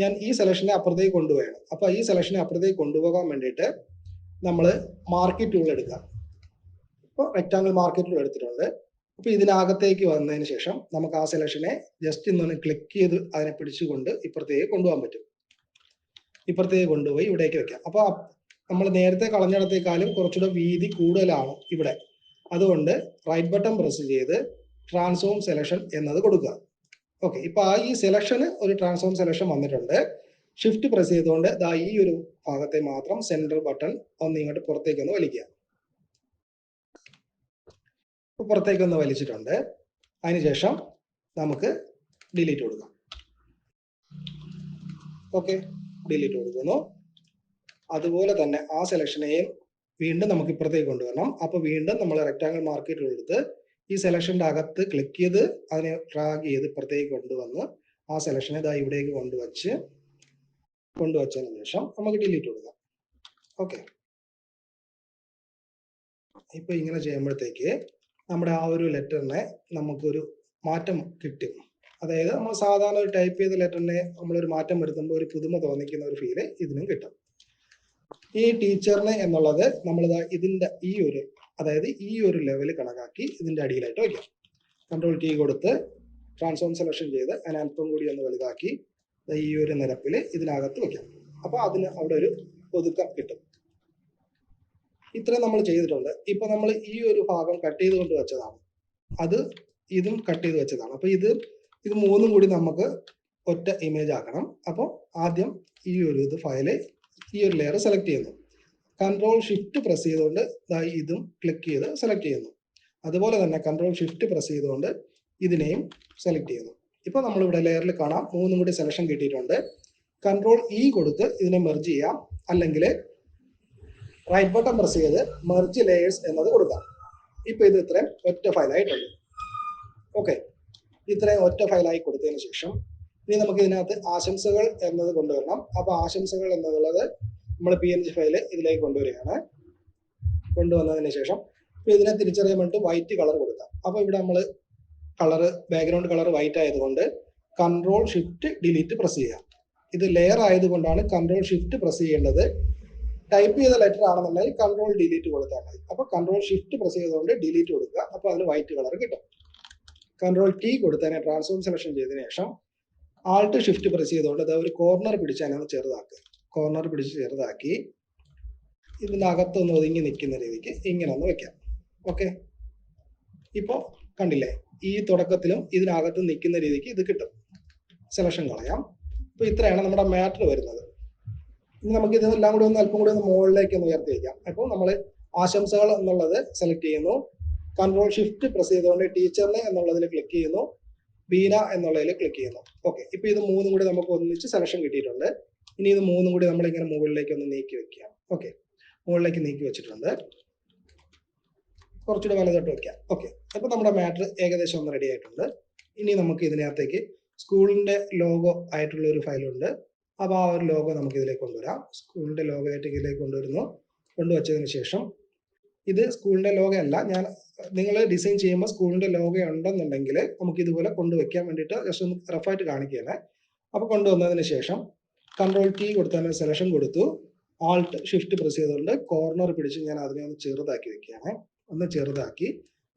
ഞാൻ ഈ സെലക്ഷനെ അപ്പുറത്തേക്ക് കൊണ്ടുപോയാണ്. അപ്പോൾ ഈ സെലക്ഷനെ അപ്പുറത്തേക്ക് കൊണ്ടുപോകാൻ വേണ്ടിയിട്ട് നമ്മൾ മാർക്കി ടൂൾ എടുക്കുക. ഇപ്പോൾ റെക്ടാങ്കിൾ മാർക്കി ടൂൾ എടുത്തിട്ടുണ്ട്. അപ്പോൾ ഇതിനകത്തേക്ക് വന്നതിന് ശേഷം നമുക്ക് ആ സെലക്ഷനെ ജസ്റ്റ് ഇന്നൊന്ന് ക്ലിക്ക് ചെയ്ത് അതിനെ പിടിച്ചുകൊണ്ട് ഇപ്പുറത്തേക്ക് കൊണ്ടുപോകാൻ പറ്റും. ഇപ്പുറത്തേക്ക് കൊണ്ടുപോയി ഇവിടേക്ക് വെക്കാം. അപ്പോൾ നമ്മൾ നേരത്തെ കളഞ്ഞിടത്തേക്കാളും കുറച്ചുകൂടെ വീതി കൂടുതലാണ് ഇവിടെ. അതുകൊണ്ട് റൈറ്റ് ബട്ടൺ പ്രസ് ചെയ്ത് ട്രാൻസ്ഫോം സെലക്ഷൻ എന്നത് കൊടുക്കുക. ഓക്കെ, ഇപ്പൊ ഈ സെലക്ഷന് ഒരു ട്രാൻസ്ഫോം സെലക്ഷൻ വന്നിട്ടുണ്ട്. ഷിഫ്റ്റ് പ്രസ് ചെയ്തുകൊണ്ട് ഈ ഒരു ഭാഗത്തെ മാത്രം സെന്റർ ബട്ടൺ ഒന്ന് ഇങ്ങോട്ട് പുറത്തേക്കൊന്ന് വലിക്കുക. പുറത്തേക്കൊന്ന് വലിച്ചിട്ടുണ്ട്. അതിനുശേഷം നമുക്ക് ഡിലീറ്റ് കൊടുക്കാം. ഓക്കെ, ഡിലീറ്റ് കൊടുക്കുന്നു. അതുപോലെ തന്നെ ആ സെലക്ഷനെയും വീണ്ടും നമുക്ക് ഇപ്പുറത്തേക്ക് കൊണ്ടുവരണം. അപ്പോൾ വീണ്ടും നമ്മൾ റെക്ടാങ്കിൾ മാർക്കി ടൂൾ എടുത്ത് ഈ സെലക്ഷൻ്റെ അകത്ത് ക്ലിക്ക് ചെയ്ത് അതിനെ ഡ്രാഗ് ചെയ്ത് ഇപ്പുറത്തേക്ക് കൊണ്ടുവന്ന് ആ സെലക്ഷനെ ഇവിടേക്ക് കൊണ്ടുവച്ചതിന് ശേഷം നമുക്ക് ഡിലീറ്റ് കൊടുക്കാം. ഓക്കെ, ഇപ്പൊ ഇങ്ങനെ ചെയ്യുമ്പോഴത്തേക്ക് നമ്മുടെ ആ ഒരു ലെറ്ററിനെ നമുക്കൊരു മാറ്റം കിട്ടും. അതായത് നമ്മൾ സാധാരണ ഒരു ടൈപ്പ് ചെയ്ത ലെറ്ററിനെ നമ്മളൊരു മാറ്റം വരുത്തുമ്പോൾ ഒരു പുതുമ തോന്നിക്കുന്ന ഒരു ഫീല് ഇതിനും കിട്ടും. ഈ ടീച്ചറിന് എന്നുള്ളത് നമ്മൾ ഇതിന്റെ ഈ ഒരു, അതായത് ഈ ഒരു ലെവൽ കണക്കാക്കി ഇതിന്റെ അടിയിലായിട്ട് വയ്ക്കാം. കൺട്രോൾ ടി കൊടുത്ത് ട്രാൻസ്ഫോം സെലക്ഷൻ ചെയ്ത് അതിനെ അല്പം കൂടി ഒന്ന് വലുതാക്കി ഈ ഒരു നിരപ്പിൽ ഇതിനകത്ത് വയ്ക്കാം. അപ്പൊ അതിന് അവിടെ ഒരു ഒതുക്കം കിട്ടും. ഇത്രയും നമ്മൾ ചെയ്തിട്ടുണ്ട്. ഇപ്പൊ നമ്മൾ ഈ ഒരു ഭാഗം കട്ട് ചെയ്ത് കൊണ്ട് വെച്ചതാണ്. ഇതും കട്ട് ചെയ്ത് വെച്ചതാണ്. അപ്പൊ ഇത് മൂന്നും കൂടി നമുക്ക് ഒറ്റ ഇമേജ് ആക്കണം. അപ്പോൾ ആദ്യം ഈ ഒരു ഫയല് ഈ ഒരു ലെയർ സെലക്ട് ചെയ്യുന്നു. കൺട്രോൾ ഷിഫ്റ്റ് പ്രസ് ചെയ്തുകൊണ്ട് ഇതും ക്ലിക്ക് ചെയ്ത് സെലക്ട് ചെയ്യുന്നു. അതുപോലെ തന്നെ കൺട്രോൾ ഷിഫ്റ്റ് പ്രസ് ചെയ്തുകൊണ്ട് ഇതിനെയും സെലക്ട് ചെയ്യുന്നു. ഇപ്പോൾ നമ്മളിവിടെ ലെയറിൽ കാണാം 3 കൂടി സെലക്ഷൻ കിട്ടിയിട്ടുണ്ട്. കൺട്രോൾ ഇ കൊടുത്ത് ഇതിനെ മെർജ് ചെയ്യാം, അല്ലെങ്കിൽ റൈറ്റ് ബട്ടൺ പ്രസ് ചെയ്ത് മെർജ് ലെയേഴ്സ് എന്നത് കൊടുക്കാം. ഇപ്പോൾ ഇത് ഇത്രയും ഒറ്റ ഫയലായിട്ടുണ്ട്. ഓക്കെ, ഇത്രയും ഒറ്റ ഫയലായി കൊടുത്തതിന് ശേഷം ഇനി നമുക്ക് ഇതിനകത്ത് ആശംസകൾ എന്നത് കൊണ്ടുവരണം. അപ്പോൾ ആശംസകൾ എന്നുള്ളത് നമ്മൾ PNG ഫയല് ഇതിലേക്ക് കൊണ്ടുവരികയാണ്. കൊണ്ടുവന്നതിന് ശേഷം ഇപ്പോൾ ഇതിനെ തിരിച്ചറിയാൻ വേണ്ടിയിട്ട് വൈറ്റ് കളർ കൊടുക്കാം. അപ്പോൾ ഇവിടെ നമ്മൾ ബാക്ക്ഗ്രൗണ്ട് കളർ വൈറ്റ് ആയതുകൊണ്ട് കൺട്രോൾ ഷിഫ്റ്റ് ഡിലീറ്റ് പ്രസ് ചെയ്യാം. ഇത് ലെയർ ആയതുകൊണ്ടാണ് കൺട്രോൾ ഷിഫ്റ്റ് പ്രസ് ചെയ്യേണ്ടത്. ടൈപ്പ് ചെയ്ത ലെറ്റർ ആണെന്നുണ്ടെങ്കിൽ കൺട്രോൾ ഡിലീറ്റ് കൊടുത്താൽ മതി. അപ്പോൾ കൺട്രോൾ ഷിഫ്റ്റ് പ്രസ് ചെയ്തുകൊണ്ട് ഡിലീറ്റ് കൊടുക്കുക. അപ്പോൾ അതിന് വൈറ്റ് കളർ കിട്ടും. കൺട്രോൾ ടി കൊടുത്തതിനെ ട്രാൻസ്ഫോം സെലക്ഷൻ ചെയ്തതിനു ശേഷം ആൾട്ട് ഷിഫ്റ്റ് പ്രസ് ചെയ്തുകൊണ്ട് അത് ഒരു കോർണർ പിടിച്ച് അതിനകത്ത് ചെറുതാക്കുക. കോർണർ പിടിച്ച് ചെറുതാക്കി ഇതിൻ്റെ അകത്തൊന്ന് ഒതുങ്ങി നിൽക്കുന്ന രീതിക്ക് ഇങ്ങനെ ഒന്ന് വെക്കാം. ഓക്കെ, ഇപ്പോൾ കണ്ടില്ലേ, ഈ തുടക്കത്തിലും ഇതിനകത്ത് നിൽക്കുന്ന രീതിക്ക് ഇത് കിട്ടും. സെലക്ഷൻ കളയാം. അപ്പോൾ ഇത്രയാണ് നമ്മുടെ മാറ്റർ വരുന്നത്. ഇനി നമുക്ക് ഇതെല്ലാം കൂടി ഒന്ന് അല്പം കൂടി ഒന്ന് മുകളിലേക്ക് ഒന്ന് ഉയർത്തി വയ്ക്കാം. അപ്പോൾ നമ്മൾ ആശംസകൾ എന്നുള്ളത് സെലക്ട് ചെയ്യുന്നു. കൺട്രോൾ ഷിഫ്റ്റ് പ്രസ് ചെയ്തുകൊണ്ട് ടീച്ചറിനെ എന്നുള്ളതിൽ ക്ലിക്ക് ചെയ്യുന്നു. ബീന എന്നുള്ളതിൽ ക്ലിക്ക് ചെയ്യുന്നു. ഓക്കെ, ഇപ്പോൾ ഇത് 3 കൂടി നമുക്ക് ഒന്നിച്ച് സെലക്ഷൻ കിട്ടിയിട്ടുണ്ട്. ഇനി ഇത് 3 കൂടി നമ്മളിങ്ങനെ മുകളിലേക്ക് ഒന്ന് നീക്കി വെക്കാം. ഓക്കെ, മുകളിലേക്ക് നീക്കി വെച്ചിട്ടുണ്ട്. കുറച്ചുകൂടെ വലതോട്ട് വെക്കാം. ഓക്കെ, അപ്പോൾ നമ്മുടെ മാറ്റർ ഏകദേശം ഒന്ന് റെഡി ആയിട്ടുണ്ട്. ഇനി നമുക്ക് ഇതിനകത്തേക്ക് സ്കൂളിൻ്റെ ലോഗോ ആയിട്ടുള്ള ഒരു ഫയലുണ്ട്. അപ്പോൾ ആ ഒരു ലോഗോ നമുക്ക് ഇതിലേക്ക് കൊണ്ടുവരാം. സ്കൂളിൻ്റെ ലോഗോ ആയിട്ട് ഇതിലേക്ക് കൊണ്ടുവരുന്നു. കൊണ്ടുവച്ചതിന് ശേഷം ഇത് സ്കൂളിൻ്റെ ലോഗോ അല്ല, നിങ്ങൾ ഡിസൈൻ ചെയ്യുമ്പോൾ സ്കൂളിൻ്റെ ലോഗോ ഉണ്ടെന്നുണ്ടെങ്കിൽ നമുക്ക് ഇതുപോലെ കൊണ്ടുവയ്ക്കാൻ വേണ്ടിയിട്ട് ജസ്റ്റ് ഒന്ന് റഫായിട്ട് കാണിക്കുകയാണ്. അപ്പോൾ കൊണ്ടുവന്നതിന് ശേഷം കൺട്രോൾ ടി കൊടുത്തതിന് സെലക്ഷൻ കൊടുത്തു. ആൾട്ട് ഷിഫ്റ്റ് പ്രസ് ചെയ്തുകൊണ്ട് കോർണർ പിടിച്ച് ഞാൻ അതിനെ ഒന്ന് ചെറുതാക്കി വെക്കുകയാണ്. ഒന്ന് ചെറുതാക്കി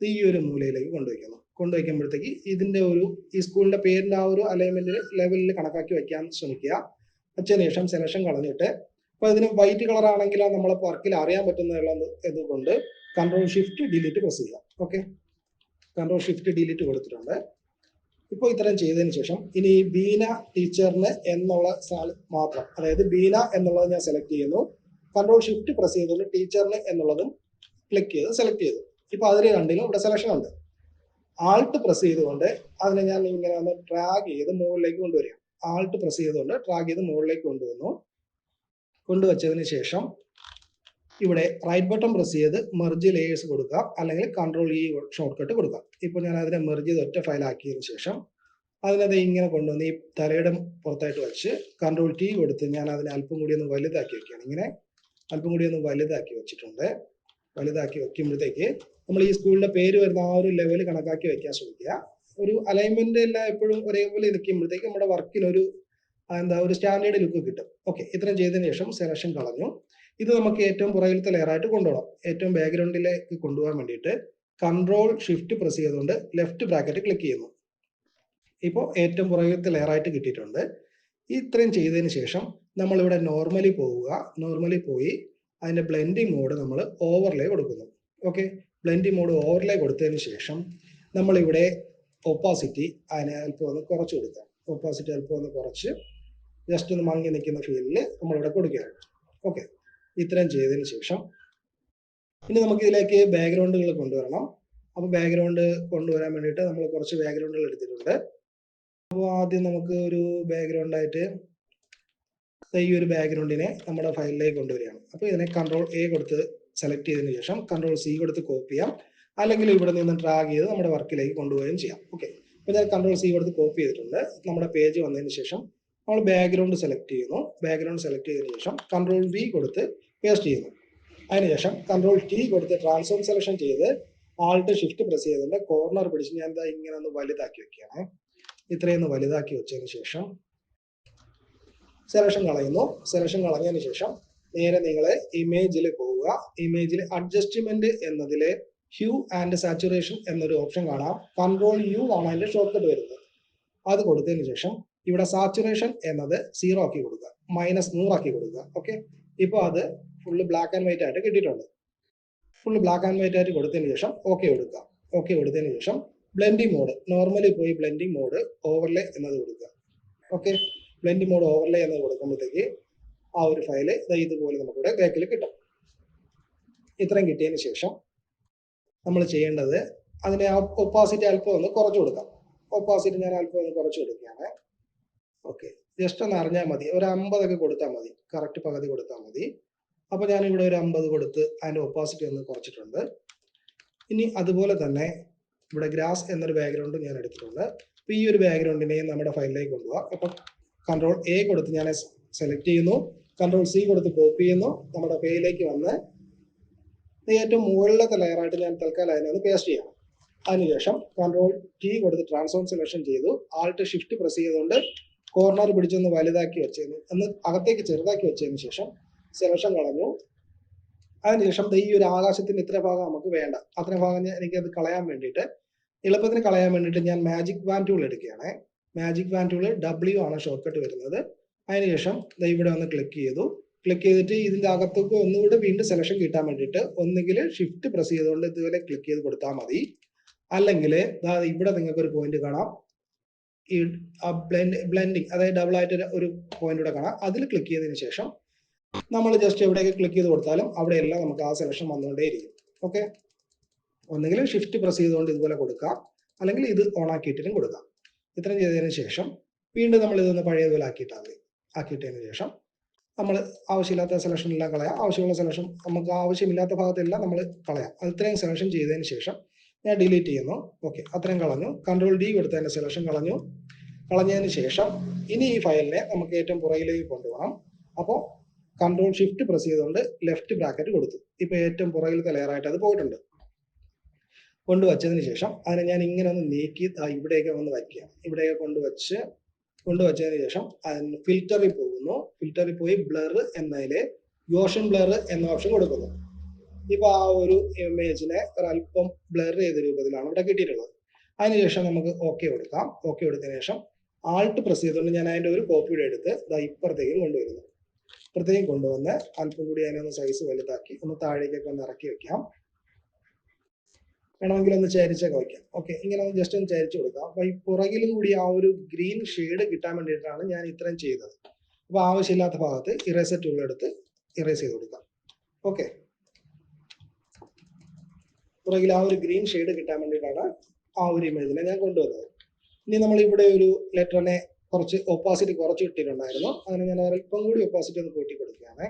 ഈ ഒരു മൂലയിലേക്ക് കൊണ്ടുവയ്ക്കുന്നു. കൊണ്ടുവയ്ക്കുമ്പോഴത്തേക്ക് ഇതിൻ്റെ ഈ സ്കൂളിൻ്റെ പേരിൻ്റെ ആ ഒരു അലൈൻമെൻറ്റ് ലെവലിൽ കണക്കാക്കി വയ്ക്കാൻ ശ്രമിക്കുക. വച്ചതിന് ശേഷം സെലക്ഷൻ കളഞ്ഞിട്ട് അപ്പോൾ ഇതിന് വൈറ്റ് കളർ ആണെങ്കിൽ നമ്മളെ വർക്കിൽ അറിയാൻ പറ്റുന്നുള്ള ഇതുകൊണ്ട് കൺട്രോൾ ഷിഫ്റ്റ് ഡിലീറ്റ് പ്രസ് ചെയ്യുക. ഓക്കെ, കൺട്രോൾ ഷിഫ്റ്റ് ഡിലീറ്റ് കൊടുത്തിട്ടുണ്ട്. ഇപ്പോൾ ഇത്രയും ചെയ്തതിന് ശേഷം ഇനി ബീന ടീച്ചറിന് എന്നുള്ള മാത്രം, അതായത് ബീന എന്നുള്ളത് ഞാൻ സെലക്ട് ചെയ്യുന്നു. കൺട്രോൾ ഷിഫ്റ്റ് പ്രസ് ചെയ്തുകൊണ്ട് ടീച്ചറിന് എന്നുള്ളതും ക്ലിക്ക് ചെയ്ത് സെലക്ട് ചെയ്തു. ഇപ്പോൾ അതിൽ രണ്ടിലും ഇവിടെ സെലക്ഷൻ ഉണ്ട്. ആൾട്ട് പ്രസ് ചെയ്തുകൊണ്ട് അതിനെ ഞാൻ ഇങ്ങനെ ഒന്ന് ഡ്രാഗ് ചെയ്ത് മുകളിലേക്ക് കൊണ്ടുവരിക. ആൾട്ട് പ്രസ് ചെയ്തുകൊണ്ട് ഡ്രാഗ് ചെയ്ത് മുകളിലേക്ക് കൊണ്ടുവന്നു. കൊണ്ടുവച്ചതിന് ശേഷം ഇവിടെ റൈറ്റ് ബട്ടൺ പ്രസ് ചെയ്ത് മെർജ് ലേയേഴ്സ് കൊടുക്കുക, അല്ലെങ്കിൽ കൺട്രോൾ ഇ ഷോർട്ട് കട്ട് കൊടുക്കുക. ഇപ്പോൾ ഞാൻ അതിനെ മെർജ് ചെയ്ത് ഒറ്റ ഫയലാക്കിയതിന് ശേഷം അതിനത് ഇങ്ങനെ കൊണ്ടുവന്ന് ഈ തലയുടെ പുറത്തായിട്ട് വെച്ച് കൺട്രോൾ ടി കൊടുത്ത് ഞാൻ അതിനെ അല്പം കൂടി ഒന്ന് വലുതാക്കി വെക്കുകയാണ്. ഇങ്ങനെ അല്പം കൂടി ഒന്ന് വലുതാക്കി വെച്ചിട്ടുണ്ട്. വലുതാക്കി വെക്കുമ്പോഴത്തേക്ക് നമ്മൾ ഈ സ്കൂളിൻ്റെ പേര് വരുന്ന ആ ഒരു ലെവൽ കണക്കാക്കി വെക്കാൻ ശ്രമിക്കുക. ഒരു അലൈൻമെന്റ് എല്ലാം എപ്പോഴും ഒരേപോലെ നിൽക്കുമ്പോഴത്തേക്ക് നമ്മുടെ വർക്കിനൊരു ഒരു സ്റ്റാൻഡേർഡ് ലുക്ക് കിട്ടും. ഓക്കെ, ഇത്രയും ചെയ്തതിന് ശേഷം സെലക്ഷൻ കളഞ്ഞു. ഇത് നമുക്ക് ഏറ്റവും പുറകിലത്തെ ലെയറായിട്ട് കൊണ്ടുപോകണം. ഏറ്റവും ബാക്ക്ഗ്രൗണ്ടിലേക്ക് കൊണ്ടുപോകാൻ വേണ്ടിയിട്ട് കൺട്രോൾ ഷിഫ്റ്റ് പ്രസ് ചെയ്തുകൊണ്ട് ലെഫ്റ്റ് ബ്രാക്കറ്റ് ക്ലിക്ക് ചെയ്യുന്നു. ഇപ്പോൾ ഏറ്റവും പുറകിലത്തെ ലെയറായിട്ട് കിട്ടിയിട്ടുണ്ട്. ഇത്രയും ചെയ്തതിന് ശേഷം നമ്മളിവിടെ നോർമലി പോവുക. നോർമലി പോയി അതിൻ്റെ ബ്ലെൻഡിങ് മോഡ് നമ്മൾ ഓവർലേ കൊടുക്കുന്നു. ഓക്കെ, ബ്ലെൻഡിങ് മോഡ് ഓവർലേ കൊടുത്തതിന് ശേഷം നമ്മളിവിടെ ഒപ്പാസിറ്റി അതിനെ അല്പം ഒന്ന് കുറച്ച് കൊടുക്കാം. ഒപ്പാസിറ്റി അല്പം ഒന്ന് കുറച്ച് ജസ്റ്റ് ഒന്ന് മങ്ങി നിൽക്കുന്ന ഫീലിൽ നമ്മളിവിടെ കൊടുക്കുകയാണ്. ഓക്കെ, ഇത്രയും ചെയ്തതിന് ശേഷം ഇനി നമുക്ക് ഇതിലേക്ക് ബാക്ക്ഗ്രൗണ്ടുകൾ കൊണ്ടുവരണം. അപ്പോൾ ബാക്ക്ഗ്രൗണ്ട് കൊണ്ടുവരാൻ വേണ്ടിയിട്ട് നമ്മൾ കുറച്ച് ബാക്ക്ഗ്രൗണ്ടുകൾ എടുത്തിട്ടുണ്ട്. അപ്പോൾ ആദ്യം നമുക്ക് ഒരു ബാക്ക്ഗ്രൗണ്ടായിട്ട് ഈ ഒരു ബാക്ക്ഗ്രൗണ്ടിനെ നമ്മുടെ ഫയലിലേക്ക് കൊണ്ടുവരികയാണ്. അപ്പോൾ ഇതിനെ കൺട്രോൾ എ കൊടുത്ത് സെലക്ട് ചെയ്തതിന് ശേഷം കൺട്രോൾ സി കൊടുത്ത് കോപ്പി ചെയ്യാം, അല്ലെങ്കിൽ ഇവിടെ നിന്ന് ഡ്രാഗ് ചെയ്ത് നമ്മുടെ വർക്കിലേക്ക് കൊണ്ടുപോവുകയും ചെയ്യാം. ഓക്കെ, അപ്പോൾ ഞാൻ കൺട്രോൾ സി കൊടുത്ത് കോപ്പി ചെയ്തിട്ടുണ്ട്. നമ്മുടെ പേജ് വന്നതിന് ശേഷം നമ്മൾ ബാക്ക്ഗ്രൗണ്ട് സെലക്ട് ചെയ്യുന്നു. ബാക്ക്ഗ്രൗണ്ട് സെലക്ട് ചെയ്തതിന് ശേഷം കൺട്രോൾ വി കൊടുത്ത് പേസ്റ്റ് ചെയ്യുന്നു. അതിനുശേഷം കൺട്രോൾ ടി കൊടുത്ത് ട്രാൻസ്ഫോം സെലക്ഷൻ ചെയ്ത് ആൾട്ട് ഷിഫ്റ്റ് പ്രസ് ചെയ്തുകൊണ്ട് കോർണർ പിടിച്ച് ഞാൻ ഇങ്ങനെ ഒന്ന് വലുതാക്കി വെക്കുകയാണ്. ഇത്രയൊന്ന് വലുതാക്കി വെച്ചതിന് ശേഷം സെലക്ഷൻ കളയുന്നു. സെലക്ഷൻ കളഞ്ഞതിന് ശേഷം നേരെ നിങ്ങൾ ഇമേജിൽ പോവുക. ഇമേജിൽ അഡ്ജസ്റ്റ്മെന്റ് എന്നതിൽ ഹ്യൂ ആൻഡ് സാച്ചുറേഷൻ എന്നൊരു ഓപ്ഷൻ കാണാം. കൺട്രോൾ യു ആണ് അതിന്റെ ഷോർട്ട് കട്ട് വരുന്നത്. അത് കൊടുത്തതിന് ശേഷം ഇവിടെ സാച്ചുറേഷൻ എന്നത് 0 ആക്കി കൊടുക്കുക, -100 ആക്കി കൊടുക്കുക. ഓക്കെ, ഇപ്പോൾ അത് ഫുള്ള് ബ്ലാക്ക് ആൻഡ് വൈറ്റ് ആയിട്ട് കിട്ടിയിട്ടുണ്ട്. ഫുള്ള് ബ്ലാക്ക് ആൻഡ് വൈറ്റ് ആയിട്ട് കൊടുത്തതിന് ശേഷം ഓക്കെ കൊടുക്കുക. ഓക്കെ കൊടുത്തതിന് ശേഷം ബ്ലെൻഡിങ് മോഡ്, നോർമലി പോയി ബ്ലെൻഡിങ് മോഡ് ഓവർലേ എന്നത് കൊടുക്കുക. ഓക്കെ, ബ്ലെൻഡ് മോഡ് ഓവർലേ എന്ന് കൊടുക്കുമ്പോഴത്തേക്ക് ആ ഒരു ഫയല് ഇതുപോലെ നമുക്കിവിടെ ബാക്കിൽ കിട്ടും. ഇത്രയും കിട്ടിയതിന് ശേഷം നമ്മൾ ചെയ്യേണ്ടത് അതിനെ ഒപ്പാസിറ്റി അല്പം ഒന്ന് കുറച്ച് കൊടുക്കാം. ഒപ്പാസിറ്റി ഞാൻ അല്പം ഒന്ന് കുറച്ച് കൊടുക്കുകയാണ്. ഓക്കെ, ജസ്റ്റ് ഒന്ന് അറിഞ്ഞാൽ മതി. ഒരു 50 കൊടുത്താൽ മതി, കറക്റ്റ് പകുതി കൊടുത്താൽ മതി. അപ്പോൾ ഞാനിവിടെ ഒരു 50 കൊടുത്ത് അതിൻ്റെ ഒപ്പാസിറ്റി ഒന്ന് കുറച്ചിട്ടുണ്ട്. ഇനി അതുപോലെ തന്നെ ഇവിടെ ഗ്രാസ് എന്നൊരു ബാക്ക്ഗ്രൗണ്ട് ഞാൻ എടുത്തിട്ടുണ്ട്. അപ്പോൾ ഈ ഒരു ബാക്ക്ഗ്രൗണ്ടിനെയും നമ്മുടെ ഫയലിലേക്ക് കൊണ്ടുപോകാം. അപ്പം കൺട്രോൾ എ കൊടുത്ത് ഞാൻ സെലക്ട് ചെയ്യുന്നു, കൺട്രോൾ സി കൊടുത്ത് കോപ്പി ചെയ്യുന്നു, നമ്മുടെ പേജിലേക്ക് വന്ന് ഏറ്റവും മുകളിലത്തെ ലെയറായിട്ട് ഞാൻ തൽക്കാലം അതിനൊന്ന് പേസ്റ്റ് ചെയ്യണം. അതിനുശേഷം കൺട്രോൾ ടി കൊടുത്ത് ട്രാൻസ്ഫോം സെലക്ഷൻ ചെയ്തു, ആൾട്ട് ഷിഫ്റ്റ് പ്രസ് ചെയ്തുകൊണ്ട് കോർണർ പിടിച്ചൊന്ന് വലുതാക്കി വെച്ചതിന് ഒന്ന് അകത്തേക്ക് ചെറുതാക്കി വെച്ചതിന് ശേഷം സെലക്ഷൻ കളഞ്ഞു. അതിനുശേഷം ഈ ഒരു ആകാശത്തിന് ഇത്ര ഭാഗം നമുക്ക് വേണ്ട, അത്ര ഭാഗം എനിക്കത് കളയാൻ വേണ്ടിയിട്ട് എളുപ്പത്തിന് കളയാൻ വേണ്ടിയിട്ട് ഞാൻ മാജിക് വാൻ ടൂൾ എടുക്കുകയാണ്. മാജിക് വാൻ ടൂൾ W ആണ് ഷോർട്ട് കട്ട് വരുന്നത്. അതിനുശേഷം ഇവിടെ ഒന്ന് ക്ലിക്ക് ചെയ്തു. ക്ലിക്ക് ചെയ്തിട്ട് ഇതിൻ്റെ അകത്തേക്ക് ഒന്നുകൂടെ വീണ്ടും സെലക്ഷൻ കിട്ടാൻ വേണ്ടിയിട്ട് ഒന്നുകിൽ ഷിഫ്റ്റ് പ്രസ് ചെയ്തുകൊണ്ട് ഇതുപോലെ ക്ലിക്ക് ചെയ്ത് കൊടുത്താൽ മതി. അല്ലെങ്കിൽ ഇവിടെ നിങ്ങൾക്ക് ഒരു പോയിന്റ് കാണാം, ഈ ബ്ലെൻഡിങ്, അതായത് ഡബിൾ ആയിട്ട് ഒരു പോയിന്റ് ഇവിടെ കാണാം. അതിൽ ക്ലിക്ക് ചെയ്തതിന് ശേഷം നമ്മൾ ജസ്റ്റ് എവിടെയൊക്കെ ക്ലിക്ക് ചെയ്ത് കൊടുത്താലും അവിടെയെല്ലാം നമുക്ക് ആ സെലക്ഷൻ വന്നുകൊണ്ടേയിരിക്കും. ഓക്കെ, ഒന്നുകിൽ ഷിഫ്റ്റ് പ്രസ് ചെയ്തുകൊണ്ട് ഇതുപോലെ കൊടുക്കാം, അല്ലെങ്കിൽ ഇത് ഓൺ ആക്കിയിട്ടിനും കൊടുക്കാം. ഇത്രയും ചെയ്തതിന് ശേഷം വീണ്ടും നമ്മൾ ഇതൊന്ന് പഴയതുപോലെ ആക്കിയിട്ടതിന് ശേഷം നമ്മൾ ആവശ്യമില്ലാത്ത സെലക്ഷൻ എല്ലാം കളയാം. ആവശ്യമുള്ള സെലക്ഷൻ, നമുക്ക് ആവശ്യമില്ലാത്ത ഭാഗത്തെല്ലാം നമ്മൾ കളയാം. അത് ഇത്രയും സെലക്ഷൻ ചെയ്തതിന് ശേഷം ഞാൻ ഡിലീറ്റ് ചെയ്യുന്നു. ഓക്കെ, അത്രയും കളഞ്ഞു. കൺട്രോൾ ഡി കൊടുത്ത് അതിൻ്റെ സെലക്ഷൻ കളഞ്ഞതിന് ശേഷം ഇനി ഈ ഫയലിനെ നമുക്ക് ഏറ്റവും പുറകിലേക്ക് കൊണ്ടുപോകണം. അപ്പോൾ കൺട്രോൾ ഷിഫ്റ്റ് പ്രസ് ചെയ്തുകൊണ്ട് ലെഫ്റ്റ് ബ്രാക്കറ്റ് കൊടുത്തു. ഇപ്പോൾ ഏറ്റവും പുറകിലത്തെ ലെയറായിട്ട് അത് പോയിട്ടുണ്ട്. കൊണ്ടുവച്ചതിന് ശേഷം അതിനെ ഞാൻ ഇങ്ങനെ ഒന്ന് നീക്കി ഇവിടെയൊക്കെ ഒന്ന് വയ്ക്കുക. ഇവിടെയൊക്കെ കൊണ്ടുവച്ചതിന് ശേഷം അതിന് ഫിൽറ്ററിൽ പോകുന്നു. ഫിൽറ്ററിൽ പോയി ബ്ലർ എന്നതിൽ ഗോഷൻ ബ്ലർ എന്ന ഓപ്ഷൻ കൊടുക്കുന്നു. ഇപ്പൊ ആ ഒരു ഇമേജിനെ ഒരല്പം ബ്ലർ ചെയ്ത രൂപത്തിലാണ് ഇവിടെ കിട്ടിയിട്ടുള്ളത്. അതിനുശേഷം നമുക്ക് ഓക്കെ കൊടുക്കാം. ഓക്കെ കൊടുത്തതിന് ശേഷം ആൾട്ട് പ്രസ് ചെയ്തുകൊണ്ട് ഞാൻ അതിൻ്റെ ഒരു കോപ്പിയുടെ എടുത്ത് ഇപ്പുറത്തേക്കും കൊണ്ടുവരുന്നു. ഇപ്പുറത്തേക്കും കൊണ്ടുവന്ന് അല്പം കൂടി അതിനൊന്ന് സൈസ് വലുതാക്കി ഒന്ന് താഴേക്കൊക്കെ ഒന്ന് ഇറക്കി വെക്കാം. വേണമെങ്കിൽ ഒന്ന് ചരിച്ചൊക്കെ വയ്ക്കാം. ഓക്കെ, ഇങ്ങനെ ഒന്ന് ജസ്റ്റ് ഒന്ന് ചരിച്ചു കൊടുക്കാം. അപ്പൊ ഈ പുറകിലും കൂടി ആ ഒരു ഗ്രീൻ ഷെയ്ഡ് കിട്ടാൻ വേണ്ടിയിട്ടാണ് ഞാൻ ഇത്രയും ചെയ്തത്. അപ്പൊ ആവശ്യമില്ലാത്ത ഭാഗത്ത് ഇറേസർ ടൂൾ എടുത്ത് ഇറേസ് ചെയ്ത് കൊടുക്കാം. ഓക്കെ, പുറകിൽ ആ ഒരു ഗ്രീൻ ഷെയ്ഡ് കിട്ടാൻ വേണ്ടിയിട്ടാണ് ആ ഒരു ഇമേജിനെ ഞാൻ കൊണ്ടുവന്നത്. ഇനി നമ്മൾ ഇവിടെ ഒരു ലെറ്ററിനെ കുറച്ച് ഒപ്പാസിറ്റി കുറച്ച് ഇട്ടിട്ടുണ്ടായിരുന്നു. അങ്ങനെ ഞാൻ അല്പം കൂടി ഒപ്പാസിറ്റി ഒന്ന് കൂട്ടി കൊടുക്കുകയാണ്.